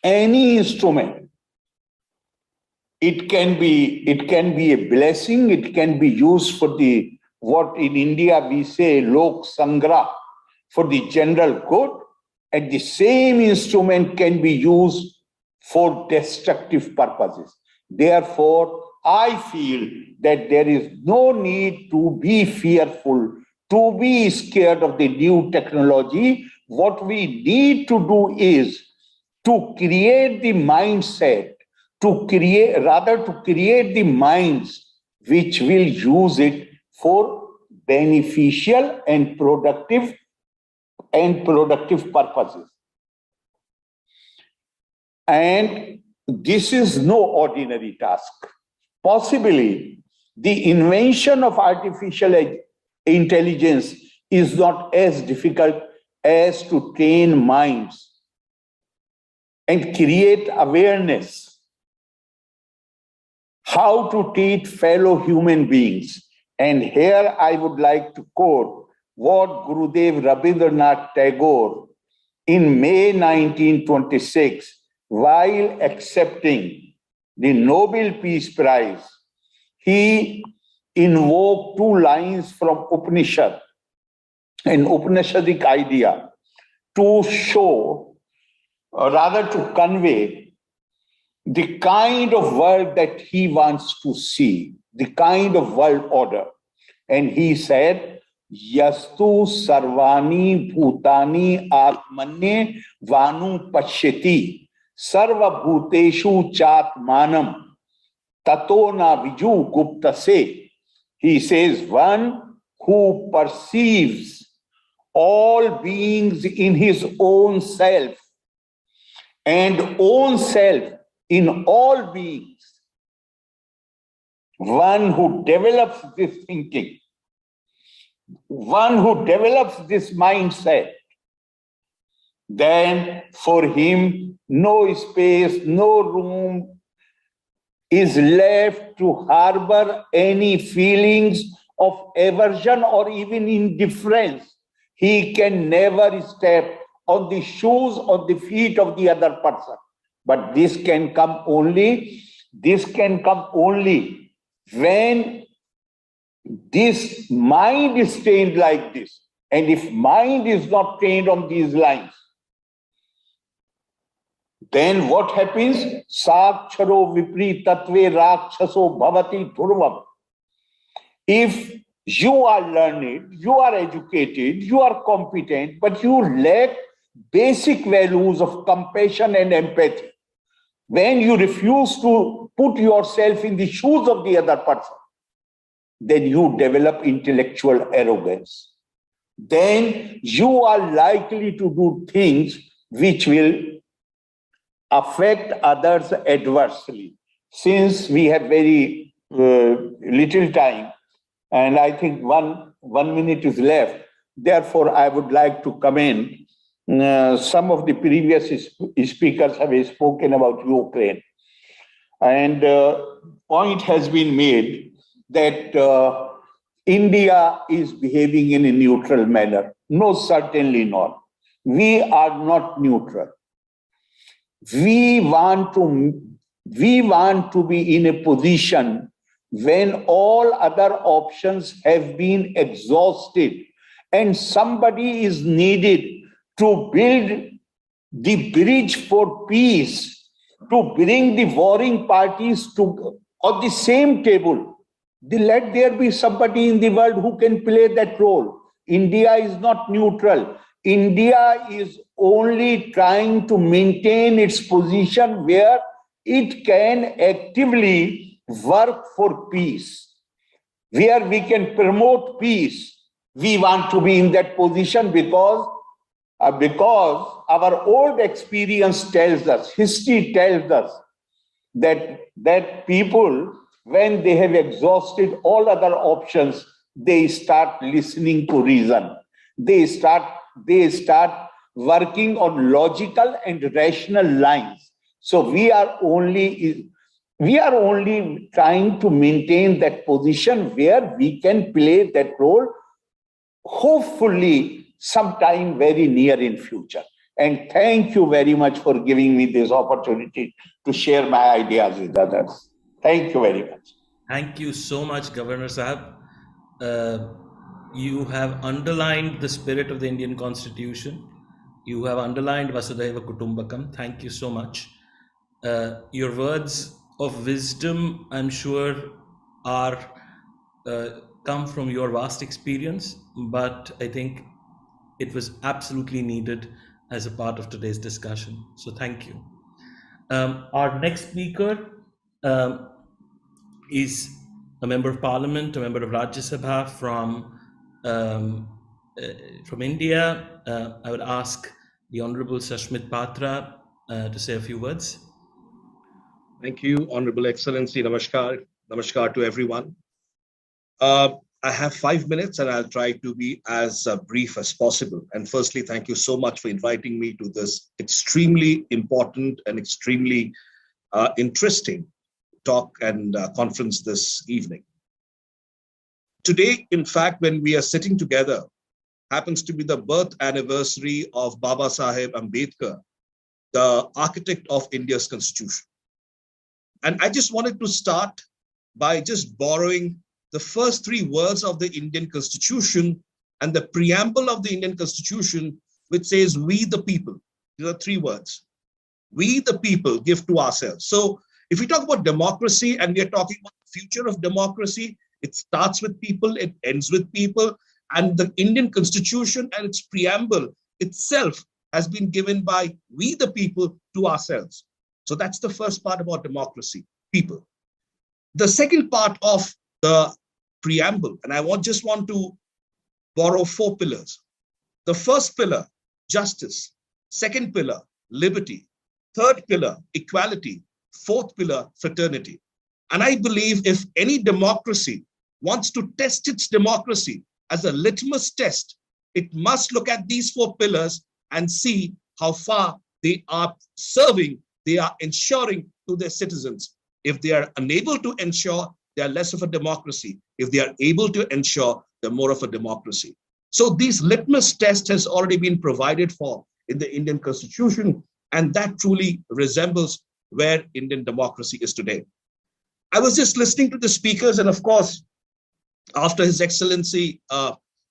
any instrument, it can be a blessing, it can be used for the, what in India we say, lok sangra, for the general good, and the same instrument can be used for destructive purposes. Therefore, I feel that there is no need to be fearful, to be scared of the new technology. What we need to do is to create the mindset, to create the minds which will use it for beneficial and productive purposes. And this is no ordinary task. Possibly, the invention of artificial intelligence is not as difficult as to train minds and create awareness how to treat fellow human beings. And here I would like to quote what Gurudev Rabindranath Tagore in May 1926, while accepting the Nobel Peace Prize, he invoked two lines from Upanishad, an Upanishadic idea, to show, or rather to convey, the kind of world that he wants to see, the kind of world order. And he said, Yastu sarvani bhutani atmanye vanu pashyati sarva bhuteshu chatmanam tato na viju guptase. He says, one who perceives all beings in his own self and own self in all beings, one who develops this thinking, one who develops this mindset, then for him no space, no room is left to harbor any feelings of aversion or even indifference. He can never step on the shoes or the feet of the other person. But this can come only when this mind is trained like this. And if mind is not trained on these lines, then what happens? Saksharo vipri tatve rakshaso bhavati dhurvam. If you are learned, you are educated, you are competent, but you lack basic values of compassion and empathy, when you refuse to put yourself in the shoes of the other person, then you develop intellectual arrogance. Then you are likely to do things which will affect others adversely. Since we have very little time, and I think one minute is left, therefore I would like to commend some of the previous speakers have spoken about Ukraine. And point has been made that India is behaving in a neutral manner. No, certainly not. We are not neutral. We want to be in a position when all other options have been exhausted and somebody is needed to build the bridge for peace, to bring the warring parties to on the same table. Let there be somebody in the world who can play that role. India is not neutral. India is only trying to maintain its position where it can actively work for peace, where we can promote peace. We want to be in that position because our old experience tells us, history tells us that people, when they have exhausted all other options, they start listening to reason. They start working on logical and rational lines. So we are only trying to maintain that position where we can play that role, hopefully sometime very near in future. And thank you very much for giving me this opportunity to share my ideas with others. Thank you very much. Thank you so much, Governor Sahab. You have underlined the spirit of the Indian Constitution. You have underlined Vasudhaiva Kutumbakam. Thank you so much. Your words of wisdom, I'm sure, are come from your vast experience, but I think it was absolutely needed as a part of today's discussion. So thank you. Our next speaker is a member of Parliament, a member of Rajya Sabha from India. I would ask the Honorable Sasmit Patra to say a few words. Thank you, Honorable Excellency. Namaskar. Namaskar to everyone. I have 5 minutes and I'll try to be as brief as possible. And firstly, thank you so much for inviting me to this extremely important and extremely interesting talk and conference this evening. Today, in fact, when we are sitting together, happens to be the birth anniversary of Baba Saheb Ambedkar, the architect of India's constitution. And I just wanted to start by just borrowing the first 3 words of the Indian Constitution and the preamble of the Indian Constitution, which says, "We the people." These are 3 words. We the people give to ourselves. So if we talk about democracy and we are talking about the future of democracy, it starts with people, it ends with people. And the Indian Constitution and its preamble itself has been given by we the people to ourselves. So that's the first part about democracy, people. The second part of the preamble, and I just want to borrow 4 pillars. The first pillar, justice. Second pillar, liberty. Third pillar, equality. Fourth pillar, fraternity. And I believe if any democracy wants to test its democracy as a litmus test, it must look at these 4 pillars and see how far they are serving, they are ensuring to their citizens. If they are unable to ensure, they are less of a democracy. If they are able to ensure, they're more of a democracy. So these litmus test has already been provided for in the Indian Constitution, and that truly resembles where Indian democracy is today. I was just listening to the speakers, and of course, after His Excellency,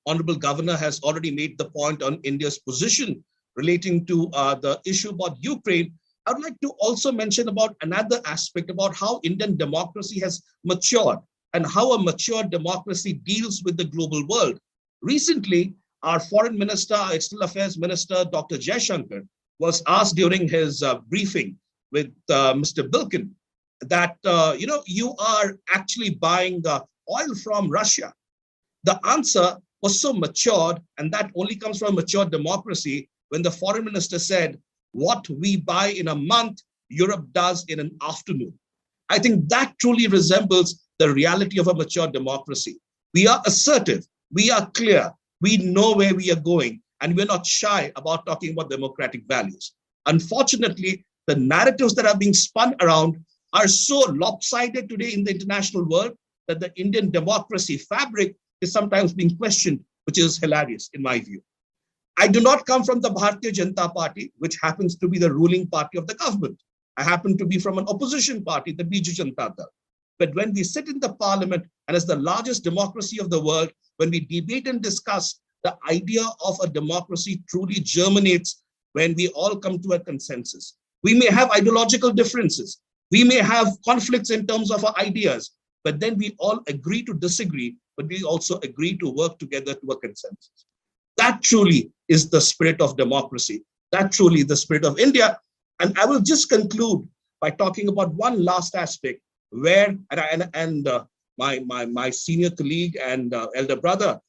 Honorable Governor has already made the point on India's position relating to the issue about Ukraine, I would like to also mention about another aspect about how Indian democracy has matured and how a mature democracy deals with the global world. Recently, our foreign minister, our external affairs minister, Dr. Jaishankar, was asked during his briefing with Mr. Bilkin that, you are actually buying oil from Russia. The answer was so matured, and that only comes from a mature democracy, when the foreign minister said, what we buy in a month, Europe does in an afternoon. I think that truly resembles the reality of a mature democracy. We are assertive, we are clear, we know where we are going, and we're not shy about talking about democratic values. Unfortunately, the narratives that are being spun around are so lopsided today in the international world that the Indian democracy fabric is sometimes being questioned, which is hilarious in my view. I do not come from the Bharatiya Janata Party, which happens to be the ruling party of the government. I happen to be from an opposition party, the Biju Janata Dal. But when we sit in the parliament, and as the largest democracy of the world, when we debate and discuss, the idea of a democracy truly germinates when we all come to a consensus. We may have ideological differences. We may have conflicts in terms of our ideas, but then we all agree to disagree, but we also agree to work together to a consensus. That truly is the spirit of democracy. That truly is the spirit of India. And I will just conclude by talking about one last aspect where, my senior colleague and elder brother,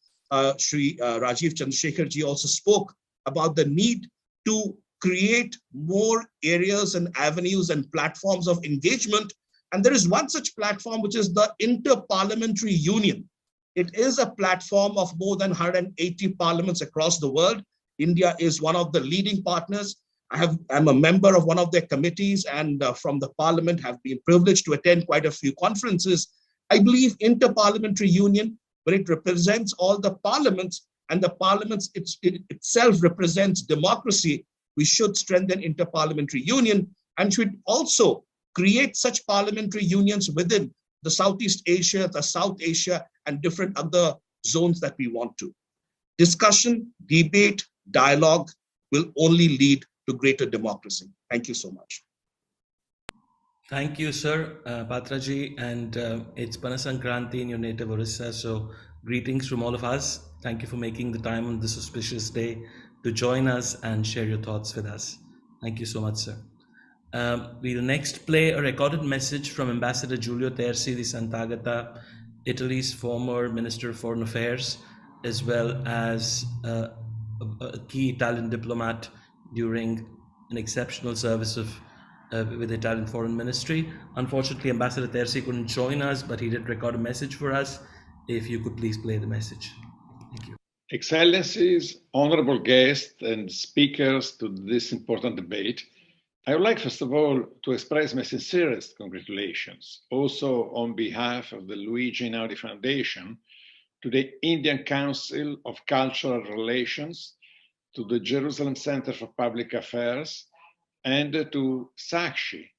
Shri Rajiv Chandrasekhar ji also spoke about the need to create more areas and avenues and platforms of engagement. And there is one such platform, which is the Inter-Parliamentary Union. It is a platform of more than 180 parliaments across the world. India is one of the leading partners. I'm a member of one of their committees, and from the parliament have been privileged to attend quite a few conferences. I believe Inter-Parliamentary Union, when it represents all the parliaments, and the parliaments itself represents democracy, we should strengthen Inter-Parliamentary Union, and should also create such parliamentary unions within the Southeast Asia, the South Asia, and different other zones that we want to. Discussion, debate, dialogue will only lead to greater democracy. Thank you so much. Thank you, sir, Patraji, and it's Panasankranti in your native Orissa, so greetings from all of us. Thank you for making the time on this auspicious day to join us and share your thoughts with us. Thank you so much, sir. We'll next play a recorded message from Ambassador Giulio Terzi di Sant'Agatha, Italy's former Minister of Foreign Affairs, as well as a key Italian diplomat during an exceptional service with the Italian Foreign Ministry. Unfortunately, Ambassador Terzi couldn't join us, but he did record a message for us. If you could please play the message. Thank you. Excellencies, honorable guests and speakers to this important debate, I would like, first of all, to express my sincerest congratulations, also on behalf of the Luigi Einaudi Foundation, to the Indian Council of Cultural Relations, to the Jerusalem Center for Public Affairs, and to Sakshi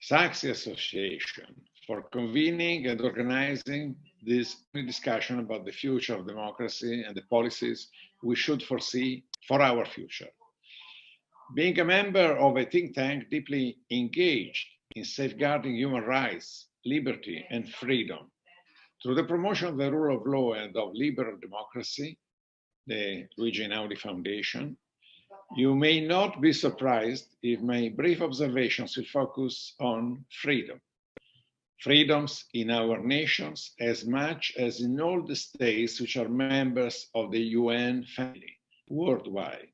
Association for convening and organizing this discussion about the future of democracy and the policies we should foresee for our future. Being a member of a think tank deeply engaged in safeguarding human rights, liberty, and freedom, through the promotion of the rule of law and of liberal democracy, the Luigi Einaudi Foundation, you may not be surprised if my brief observations will focus on freedom. Freedoms in our nations as much as in all the states which are members of the UN family worldwide.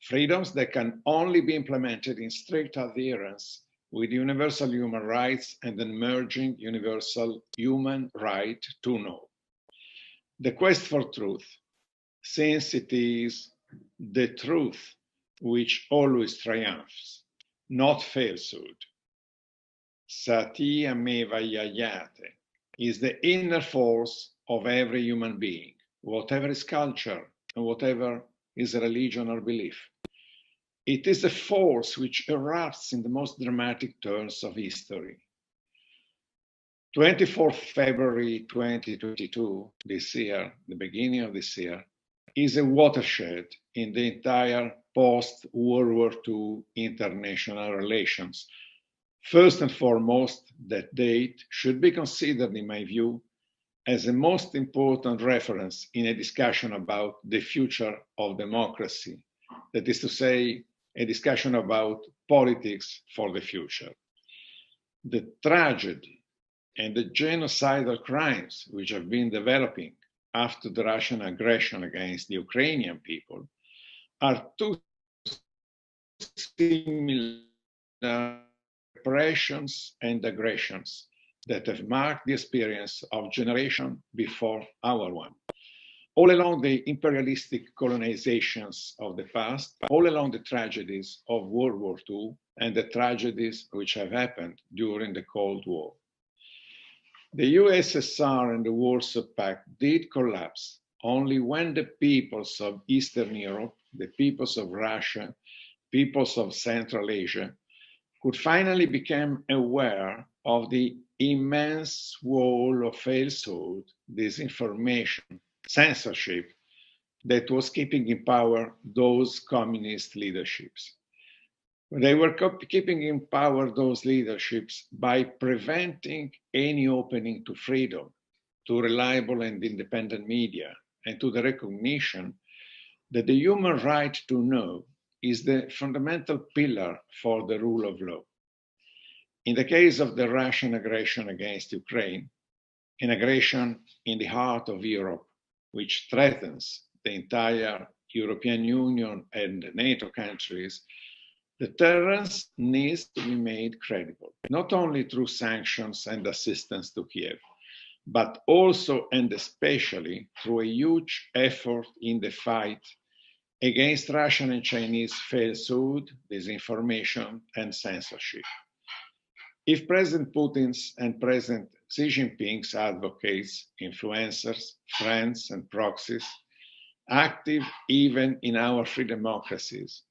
Freedoms that can only be implemented in strict adherence with universal human rights and an emerging universal human right to know. The quest for truth, since it is the truth which always triumphs, not falsehood. Satya meva yayate is the inner force of every human being, whatever his culture and whatever his religion or belief. It is a force which erupts in the most dramatic turns of history. 24th February 2022, this year, the beginning of this year, is a watershed in the entire post-World War II international relations. First and foremost, that date should be considered, in my view, as the most important reference in a discussion about the future of democracy. That is to say, a discussion about politics for the future. The tragedy and the genocidal crimes which have been developing after the Russian aggression against the Ukrainian people are two similar repressions and aggressions that have marked the experience of generation before our one. All along the imperialistic colonizations of the past, all along the tragedies of World War II and the tragedies which have happened during the Cold War. The USSR and the Warsaw Pact did collapse only when the peoples of Eastern Europe, the peoples of Russia, peoples of Central Asia, could finally become aware of the immense wall of falsehood, disinformation, censorship that was keeping in power those communist leaderships. They were keeping in power those leaderships by preventing any opening to freedom, to reliable and independent media, and to the recognition that the human right to know is the fundamental pillar for the rule of law. In the case of the Russian aggression against Ukraine, an aggression in the heart of Europe, which threatens the entire European Union and NATO countries, the deterrence needs to be made credible, not only through sanctions and assistance to Kiev, but also and especially through a huge effort in the fight against Russian and Chinese falsehood, disinformation, and censorship. If President Putin's and President Xi Jinping's advocates, influencers, friends, and proxies, active even in our free democracies,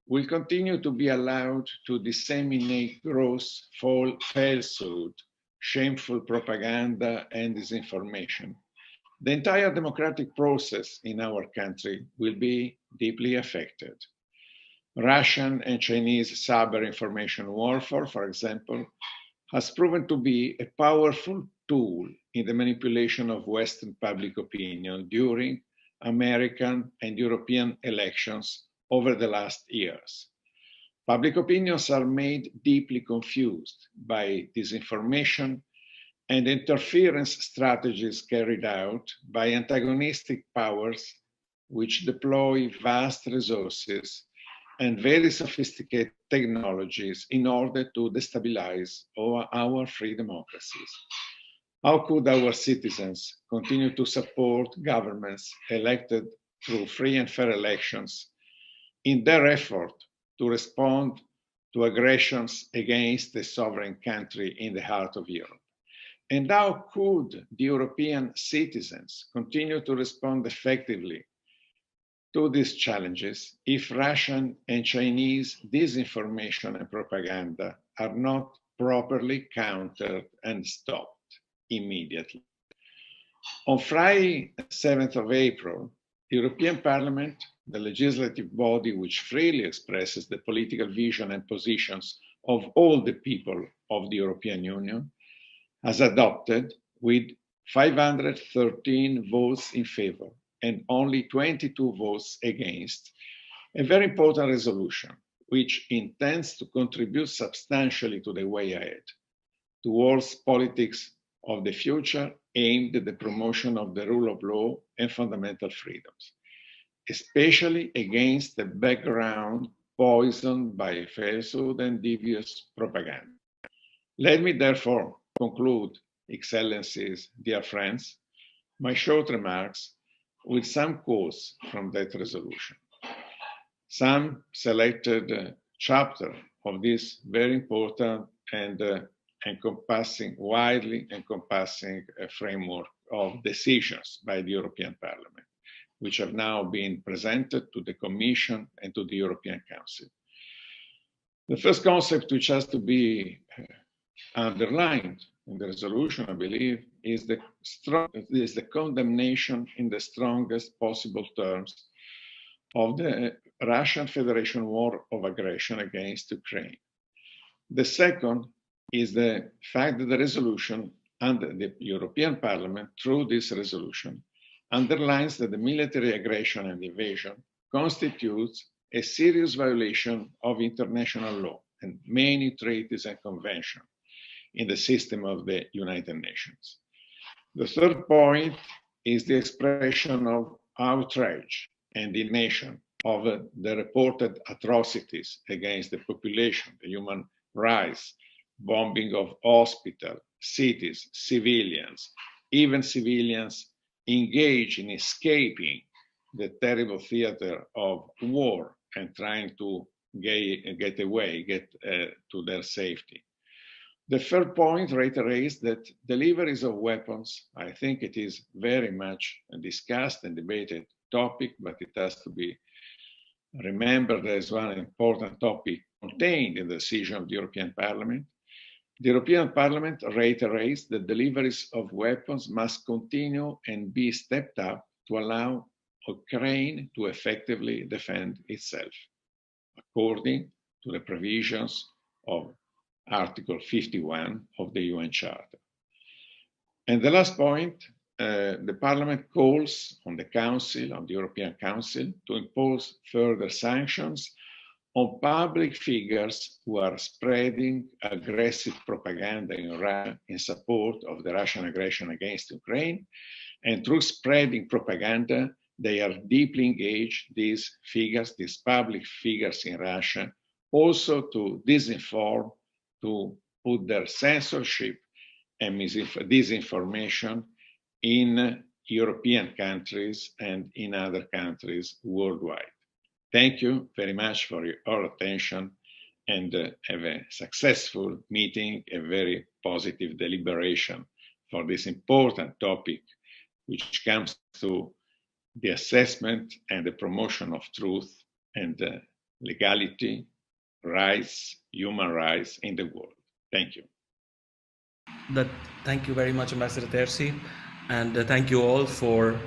will continue to be allowed to disseminate gross falsehood, shameful propaganda, and disinformation, the entire democratic process in our country will be deeply affected. Russian and Chinese cyber information warfare, for example, has proven to be a powerful tool in the manipulation of Western public opinion during American and European elections over the last years. Public opinions are made deeply confused by disinformation and interference strategies carried out by antagonistic powers which deploy vast resources and very sophisticated technologies in order to destabilize our free democracies. How could our citizens continue to support governments elected through free and fair elections in their effort to respond to aggressions against the sovereign country in the heart of Europe? And how could the European citizens continue to respond effectively to these challenges if Russian and Chinese disinformation and propaganda are not properly countered and stopped immediately? On Friday, 7th of April, the European Parliament, the legislative body which freely expresses the political vision and positions of all the people of the European Union, has adopted, with 513 votes in favor and only 22 votes against, a very important resolution which intends to contribute substantially to the way ahead towards politics of the future aimed at the promotion of the rule of law and fundamental freedoms, especially against the background poisoned by falsehood and devious propaganda. Let me therefore conclude, Excellencies, dear friends, my short remarks with some quotes from that resolution. Some selected chapter of this very important and widely encompassing framework of decisions by the European Parliament, which have now been presented to the Commission and to the European Council. The first concept which has to be underlined in the resolution, I believe, is the condemnation in the strongest possible terms of the Russian Federation war of aggression against Ukraine. The second is the fact that the resolution and the European Parliament, through this resolution, underlines that the military aggression and invasion constitutes a serious violation of international law and many treaties and conventions in the system of the United Nations. The third point is the expression of outrage and indignation of the reported atrocities against the population, the human rights, bombing of hospitals, cities, civilians, even civilians engaged in escaping the terrible theater of war and trying to get away, to their safety. The third point reiterates that deliveries of weapons, I think it is very much a discussed and debated topic, but it has to be remembered as one important topic contained in the decision of the European Parliament. The European Parliament reiterates that deliveries of weapons must continue and be stepped up to allow Ukraine to effectively defend itself, according to the provisions of Article 51 of the UN Charter. And the last point, the Parliament calls on the Council, on the European Council, to impose further sanctions on public figures who are spreading aggressive propaganda in Russia in support of the Russian aggression against Ukraine. And through spreading propaganda, they are deeply engaged, these figures, these public figures in Russia, also to disinform, to put their censorship and disinformation in European countries and in other countries worldwide. Thank you very much for your attention, and have a successful meeting, a very positive deliberation for this important topic, which comes to the assessment and the promotion of truth and legality, rights, human rights in the world. Thank you. Thank you very much, Ambassador Terzi, and thank you all for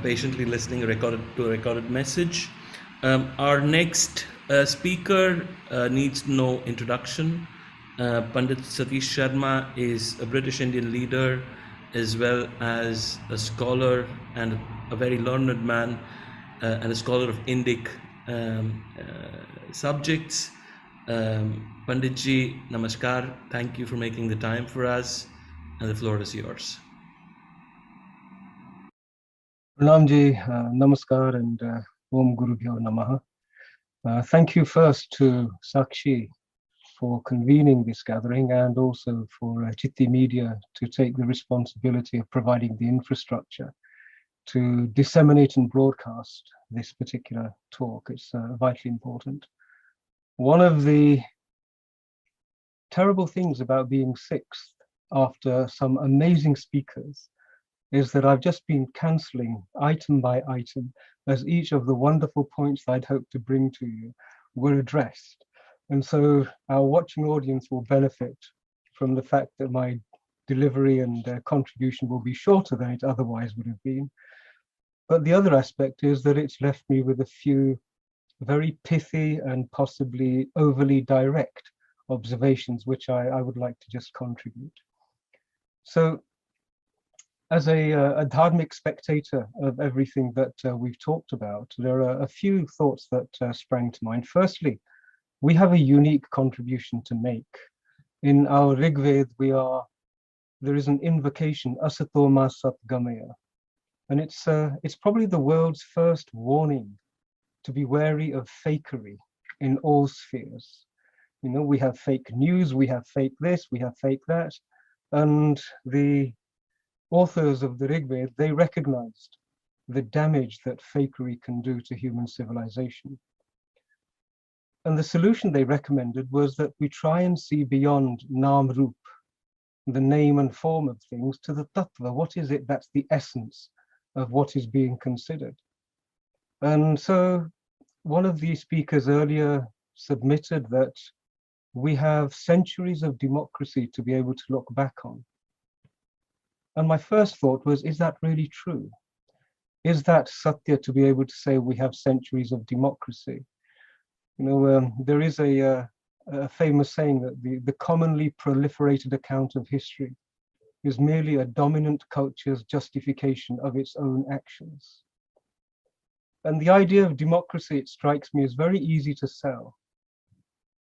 patiently listening to a recorded message. Our next speaker needs no introduction. Pandit Sharma is a British Indian leader, as well as a scholar and a very learned man, and a scholar of Indic subjects. Panditji, namaskar. Thank you for making the time for us, and the floor is yours. Pranamji, namaskar, and Om Gurubhyo Namaha. Thank you first to Sakshi for convening this gathering, and also for Chitti Media to take the responsibility of providing the infrastructure to disseminate and broadcast this particular talk. It's vitally important. One of the terrible things about being sixth after some amazing speakers is that I've just been cancelling item by item as each of the wonderful points I'd hoped to bring to you were addressed. And so our watching audience will benefit from the fact that my delivery and contribution will be shorter than it otherwise would have been. But the other aspect is that it's left me with a few very pithy and possibly overly direct observations, which I would like to just contribute. So, as a dharmic spectator of everything that we've talked about, there are a few thoughts that sprang to mind. Firstly, we have a unique contribution to make. In our Rigved, there is an invocation, Asatoma Satgamaya, and it's probably the world's first warning to be wary of fakery in all spheres. You know, we have fake news, we have fake this, we have fake that, and the authors of the Rigved, they recognized the damage that fakery can do to human civilization. And the solution they recommended was that we try and see beyond Nam Rup, the name and form of things, to the Tattva. What is it that's the essence of what is being considered? And so one of the speakers earlier submitted that we have centuries of democracy to be able to look back on. And my first thought was, is that really true? is that satya to be able to say we have centuries of democracy? You know, there is a famous saying that the commonly proliferated account of history is merely a dominant culture's justification of its own actions. And the idea of democracy, it strikes me, is very easy to sell.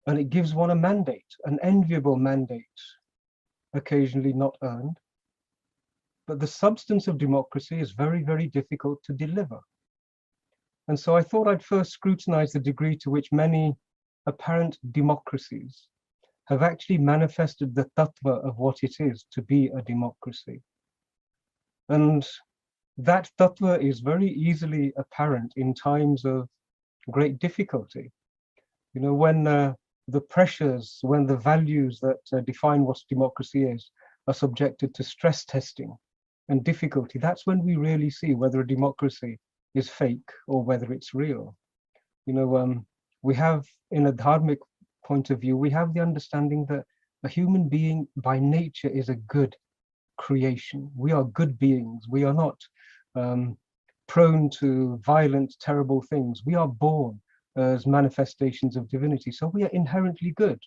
And it gives one a mandate, an enviable mandate, occasionally not earned. But the substance of democracy is very, very difficult to deliver. And so I thought I'd first scrutinize the degree to which many apparent democracies have actually manifested the tattva of what it is to be a democracy. And that tattva is very easily apparent in times of great difficulty. You know, when the pressures, when the values that define what democracy is are subjected to stress testing and difficulty, that's when we really see whether a democracy is fake or whether it's real. You know, we have, in a dharmic point of view, we have the understanding that a human being by nature is a good creation. We are good beings. We are not prone to violent, terrible things. We are born as manifestations of divinity. So we are inherently good.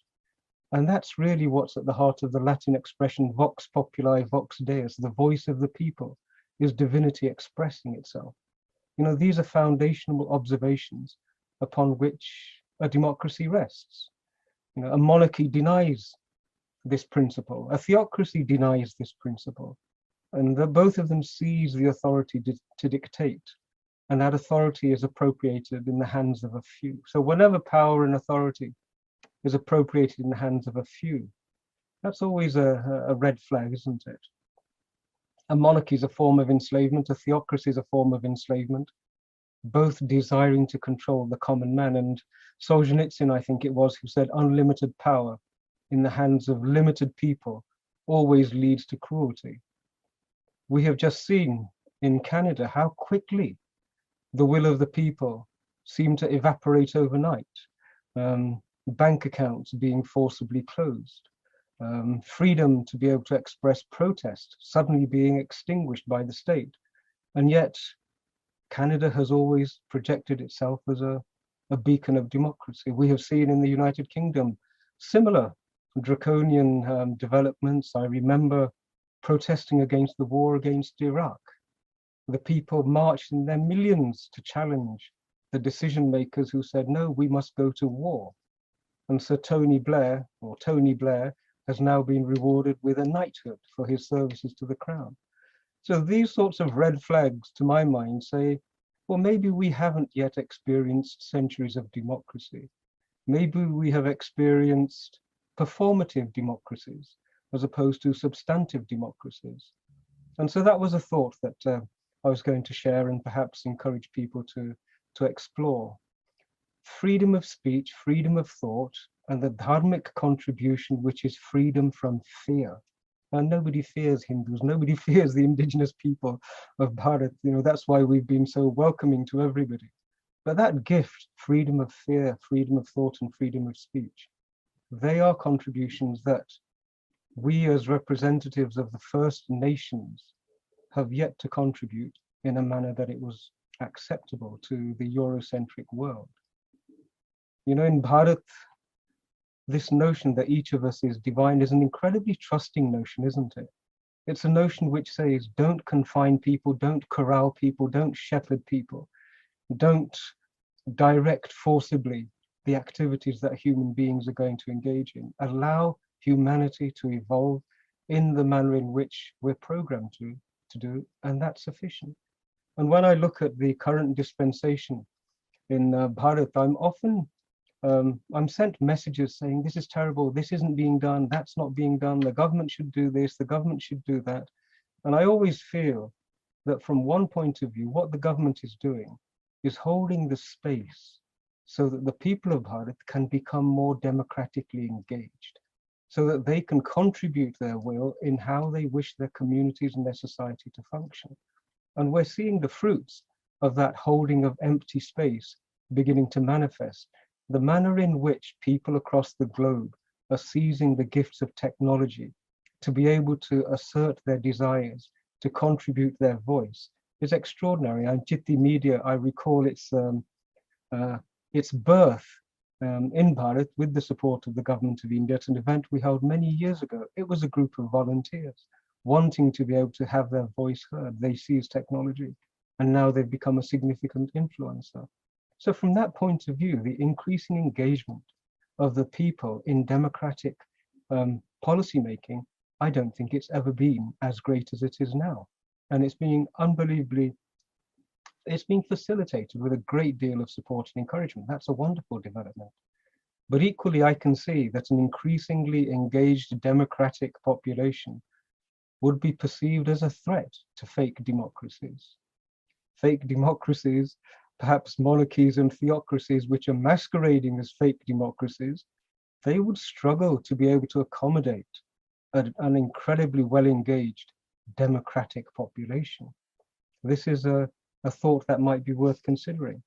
And that's really what's at the heart of the Latin expression, vox populi, vox deus, the voice of the people, is divinity expressing itself. You know, these are foundational observations upon which a democracy rests. You know, a monarchy denies this principle. A theocracy denies this principle. And both of them seize the authority to dictate. And that authority is appropriated in the hands of a few. So whenever power and authority is appropriated in the hands of a few, that's always a red flag, isn't it? A monarchy is a form of enslavement. A theocracy is a form of enslavement, both desiring to control the common man. And Solzhenitsyn, I think it was, who said unlimited power in the hands of limited people always leads to cruelty. We have just seen in Canada how quickly the will of the people seemed to evaporate overnight. Bank accounts being forcibly closed, freedom to be able to express protest suddenly being extinguished by the state. And yet Canada has always projected itself as a beacon of democracy. We have seen in the United Kingdom similar draconian developments. I remember protesting against the war against Iraq. The people marched in their millions to challenge the decision makers who said, no, we must go to war. And Sir Tony Blair, has now been rewarded with a knighthood for his services to the crown. So these sorts of red flags, to my mind, say, well, maybe we haven't yet experienced centuries of democracy. Maybe we have experienced performative democracies as opposed to substantive democracies. And so that was a thought that I was going to share and perhaps encourage people to explore. Freedom of speech, freedom of thought, and the dharmic contribution, which is freedom from fear. And nobody fears Hindus, nobody fears the indigenous people of Bharat. You know, that's why we've been so welcoming to everybody. But that gift, freedom of fear, freedom of thought, and freedom of speech, they are contributions that we as representatives of the First Nations have yet to contribute in a manner that it was acceptable to the Eurocentric world. You know, in Bharat, this notion that each of us is divine is an incredibly trusting notion, isn't it? It's a notion which says, don't confine people, don't corral people, don't shepherd people, don't direct forcibly the activities that human beings are going to engage in. Allow humanity to evolve in the manner in which we're programmed to do, and that's sufficient. And when I look at the current dispensation in Bharat, I'm often I'm sent messages saying, this is terrible, this isn't being done, that's not being done, the government should do this, the government should do that. And I always feel that from one point of view, what the government is doing is holding the space so that the people of Bharat can become more democratically engaged, so that they can contribute their will in how they wish their communities and their society to function. And we're seeing the fruits of that holding of empty space beginning to manifest. The manner in which people across the globe are seizing the gifts of technology to be able to assert their desires, to contribute their voice, is extraordinary. And Chitti Media, I recall its birth in Bharat with the support of the government of India. It's an event we held many years ago. It was a group of volunteers wanting to be able to have their voice heard. They seized technology, and now they've become a significant influencer. So from that point of view, the increasing engagement of the people in democratic policy making, I don't think it's ever been as great as it is now. And it's being it's being facilitated with a great deal of support and encouragement. That's a wonderful development. But equally, I can see that an increasingly engaged democratic population would be perceived as a threat to fake democracies. Fake democracies, perhaps monarchies and theocracies, which are masquerading as fake democracies, they would struggle to be able to accommodate an incredibly well-engaged democratic population. This is a thought that might be worth considering.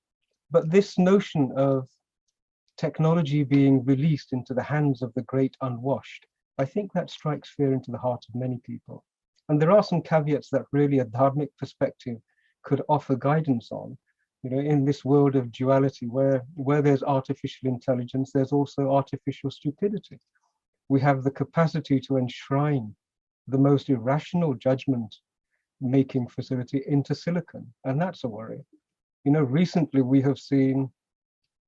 But this notion of technology being released into the hands of the great unwashed, I think that strikes fear into the heart of many people. And there are some caveats that really a dharmic perspective could offer guidance on. You know, in this world of duality, where there's artificial intelligence, there's also artificial stupidity. We have the capacity to enshrine the most irrational judgment making facility into silicon, and that's a worry. You know, recently we have seen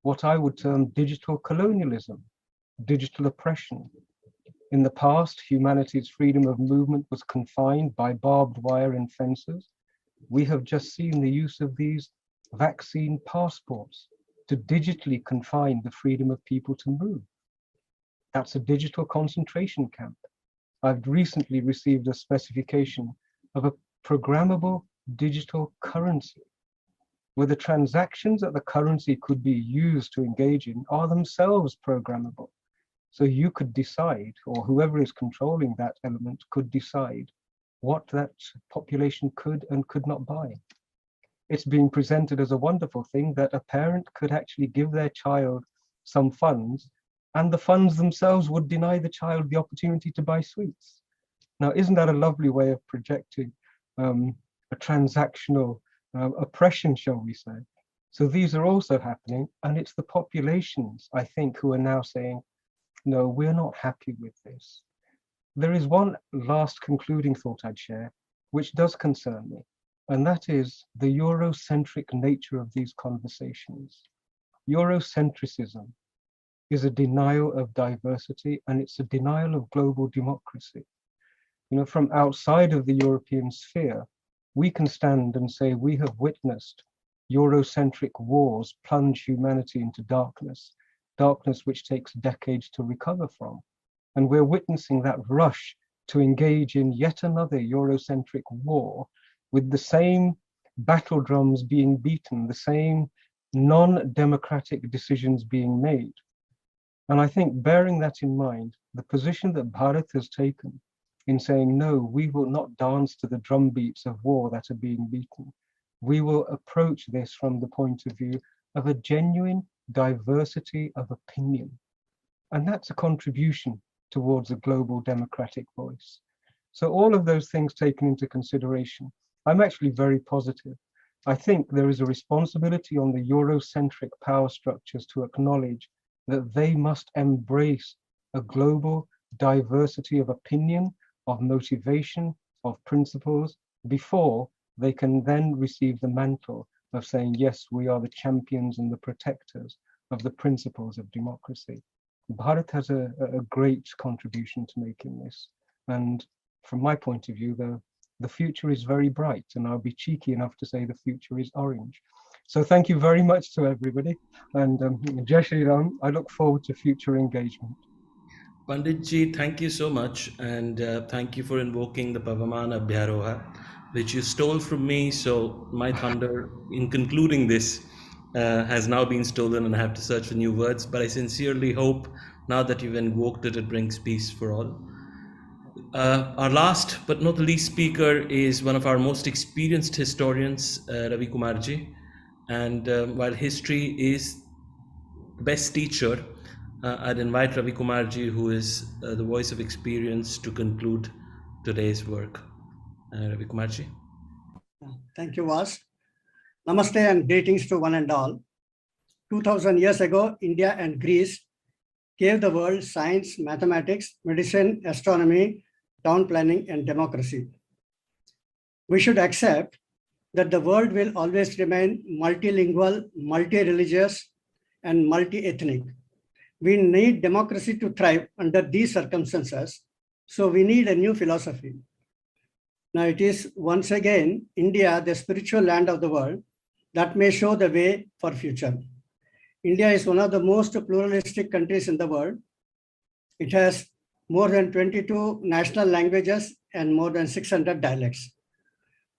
what I would term digital colonialism, digital oppression. In the past, humanity's freedom of movement was confined by barbed wire and fences. We have just seen the use of these vaccine passports to digitally confine the freedom of people to move. That's a digital concentration camp. I've recently received a specification of a programmable digital currency, where the transactions that the currency could be used to engage in are themselves programmable. So you could decide, or whoever is controlling that element could decide what that population could and could not buy. It's being presented as a wonderful thing that a parent could actually give their child some funds, and the funds themselves would deny the child the opportunity to buy sweets. Now, isn't that a lovely way of projecting a transactional oppression, shall we say? So these are also happening, and it's the populations, I think, who are now saying, no, we're not happy with this. There is one last concluding thought I'd share, which does concern me, and that is the Eurocentric nature of these conversations. Eurocentricism is a denial of diversity, and it's a denial of global democracy. You know, from outside of the European sphere, we can stand and say we have witnessed Eurocentric wars plunge humanity into darkness, darkness which takes decades to recover from. And we're witnessing that rush to engage in yet another Eurocentric war with the same battle drums being beaten, the same non-democratic decisions being made. And I think, bearing that in mind, the position that Bharat has taken in saying, no, we will not dance to the drum beats of war that are being beaten. We will approach this from the point of view of a genuine diversity of opinion. And that's a contribution towards a global democratic voice. So all of those things taken into consideration, I'm actually very positive. I think there is a responsibility on the Eurocentric power structures to acknowledge that they must embrace a global diversity of opinion, of motivation, of principles, before they can then receive the mantle of saying, yes, we are the champions and the protectors of the principles of democracy. Bharat has a great contribution to make in this. And from my point of view, the future is very bright, and I'll be cheeky enough to say the future is orange. So thank you very much to everybody. And Jai Shri Ram, I look forward to future engagement. Panditji, thank you so much, and thank you for invoking the Pavamana Bhyaroha, which you stole from me. So my thunder in concluding this has now been stolen, and I have to search for new words. But I sincerely hope now that you've invoked it, it brings peace for all. Our last but not the least speaker is one of our most experienced historians, Ravi Kumarji. And while history is the best teacher, I'd invite Ravi Kumarji, who is the voice of experience, to conclude today's work. Ravi Kumarji. Thank you, Vas. Namaste and greetings to one and all. 2000 years ago, India and Greece gave the world science, mathematics, medicine, astronomy, town planning, and democracy. We should accept that the world will always remain multilingual, multi-religious, and multi-ethnic. We need democracy to thrive under these circumstances, so we need a new philosophy. Now it is once again India, the spiritual land of the world, that may show the way for future. India is one of the most pluralistic countries in the world. It has more than 22 national languages and more than 600 dialects.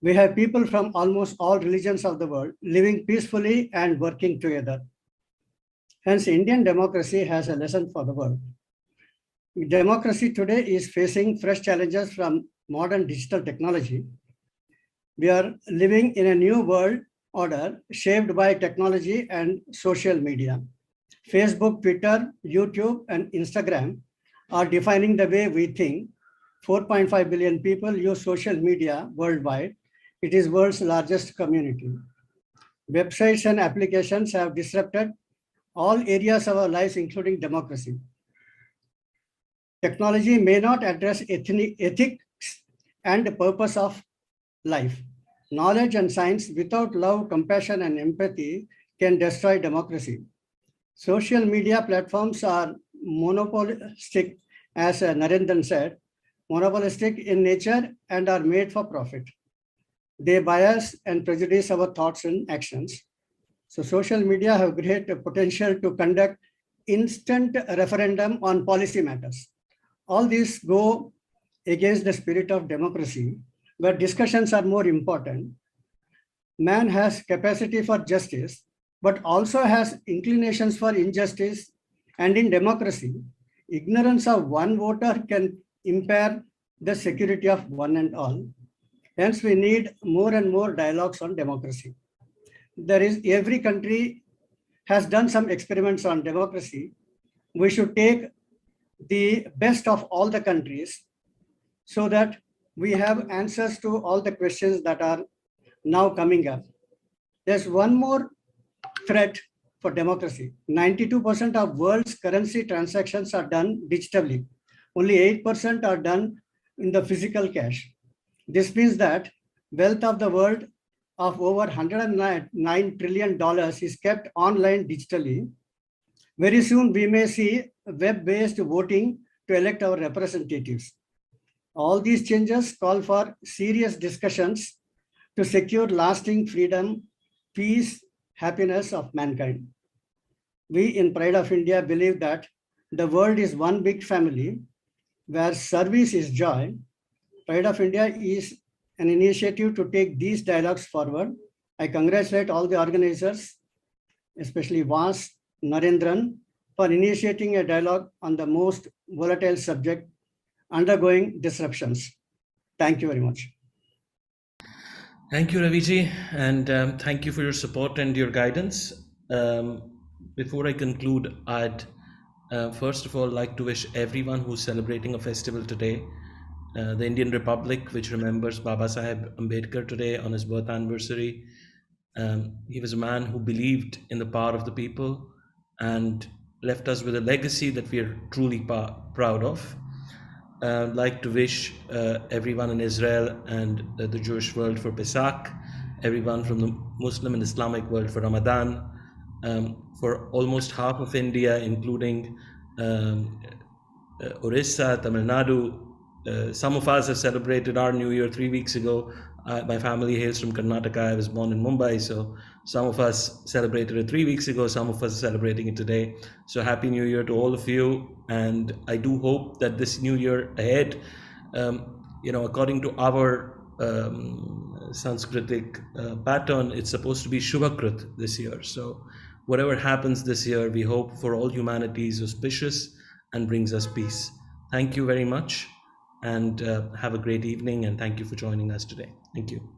We have people from almost all religions of the world living peacefully and working together. Hence, Indian democracy has a lesson for the world. Democracy today is facing fresh challenges from modern digital technology. We are living in a new world order shaped by technology and social media. Facebook, Twitter, YouTube, and Instagram are defining the way we think. 4.5 billion people use social media worldwide. It is world's largest community. Websites and applications have disrupted all areas of our lives, including democracy. Technology may not address ethics and the purpose of life. Knowledge and science without love, compassion, and empathy can destroy democracy. Social media platforms are monopolistic, as Narendran said, monopolistic in nature and are made for profit. They bias and prejudice our thoughts and actions. So social media have great potential to conduct instant referendum on policy matters. All these go against the spirit of democracy, where discussions are more important. Man has capacity for justice, but also has inclinations for injustice. And in democracy, ignorance of one voter can impair the security of one and all. Hence, we need more and more dialogues on democracy. Every country has done some experiments on democracy. We should take the best of all the countries so that we have answers to all the questions that are now coming up. There's one more threat for democracy. 92% of world's currency transactions are done digitally. Only 8% are done in the physical cash. This means that wealth of the world of over $109 trillion is kept online digitally. Very soon we may see web-based voting to elect our representatives. All these changes call for serious discussions to secure lasting freedom, peace, happiness of mankind. We in Pride of India believe that the world is one big family where service is joy. Pride of India is an initiative to take these dialogues forward. I congratulate all the organizers, especially Vas, Narendran, for initiating a dialogue on the most volatile subject undergoing disruptions. Thank you very much. Thank you, Raviji, and thank you for your support and your guidance. Before I conclude, I'd first of all like to wish everyone who's celebrating a festival today, the Indian Republic, which remembers Baba Saheb Ambedkar today on his birth anniversary. He was a man who believed in the power of the people and left us with a legacy that we are truly proud of. I'd like to wish everyone in Israel and the Jewish world for Pesach, everyone from the Muslim and Islamic world for Ramadan, for almost half of India, including Orissa, Tamil Nadu. Some of us have celebrated our New Year 3 weeks ago. My family hails from Karnataka. I was born in Mumbai, so some of us celebrated it 3 weeks ago. Some of us are celebrating it today. So happy New Year to all of you. And I do hope that this new year ahead, according to our Sanskritic pattern, it's supposed to be Shubhakrit this year. So whatever happens this year, we hope for all humanity is auspicious and brings us peace. Thank you very much. And have a great evening, and thank you for joining us today. Thank you.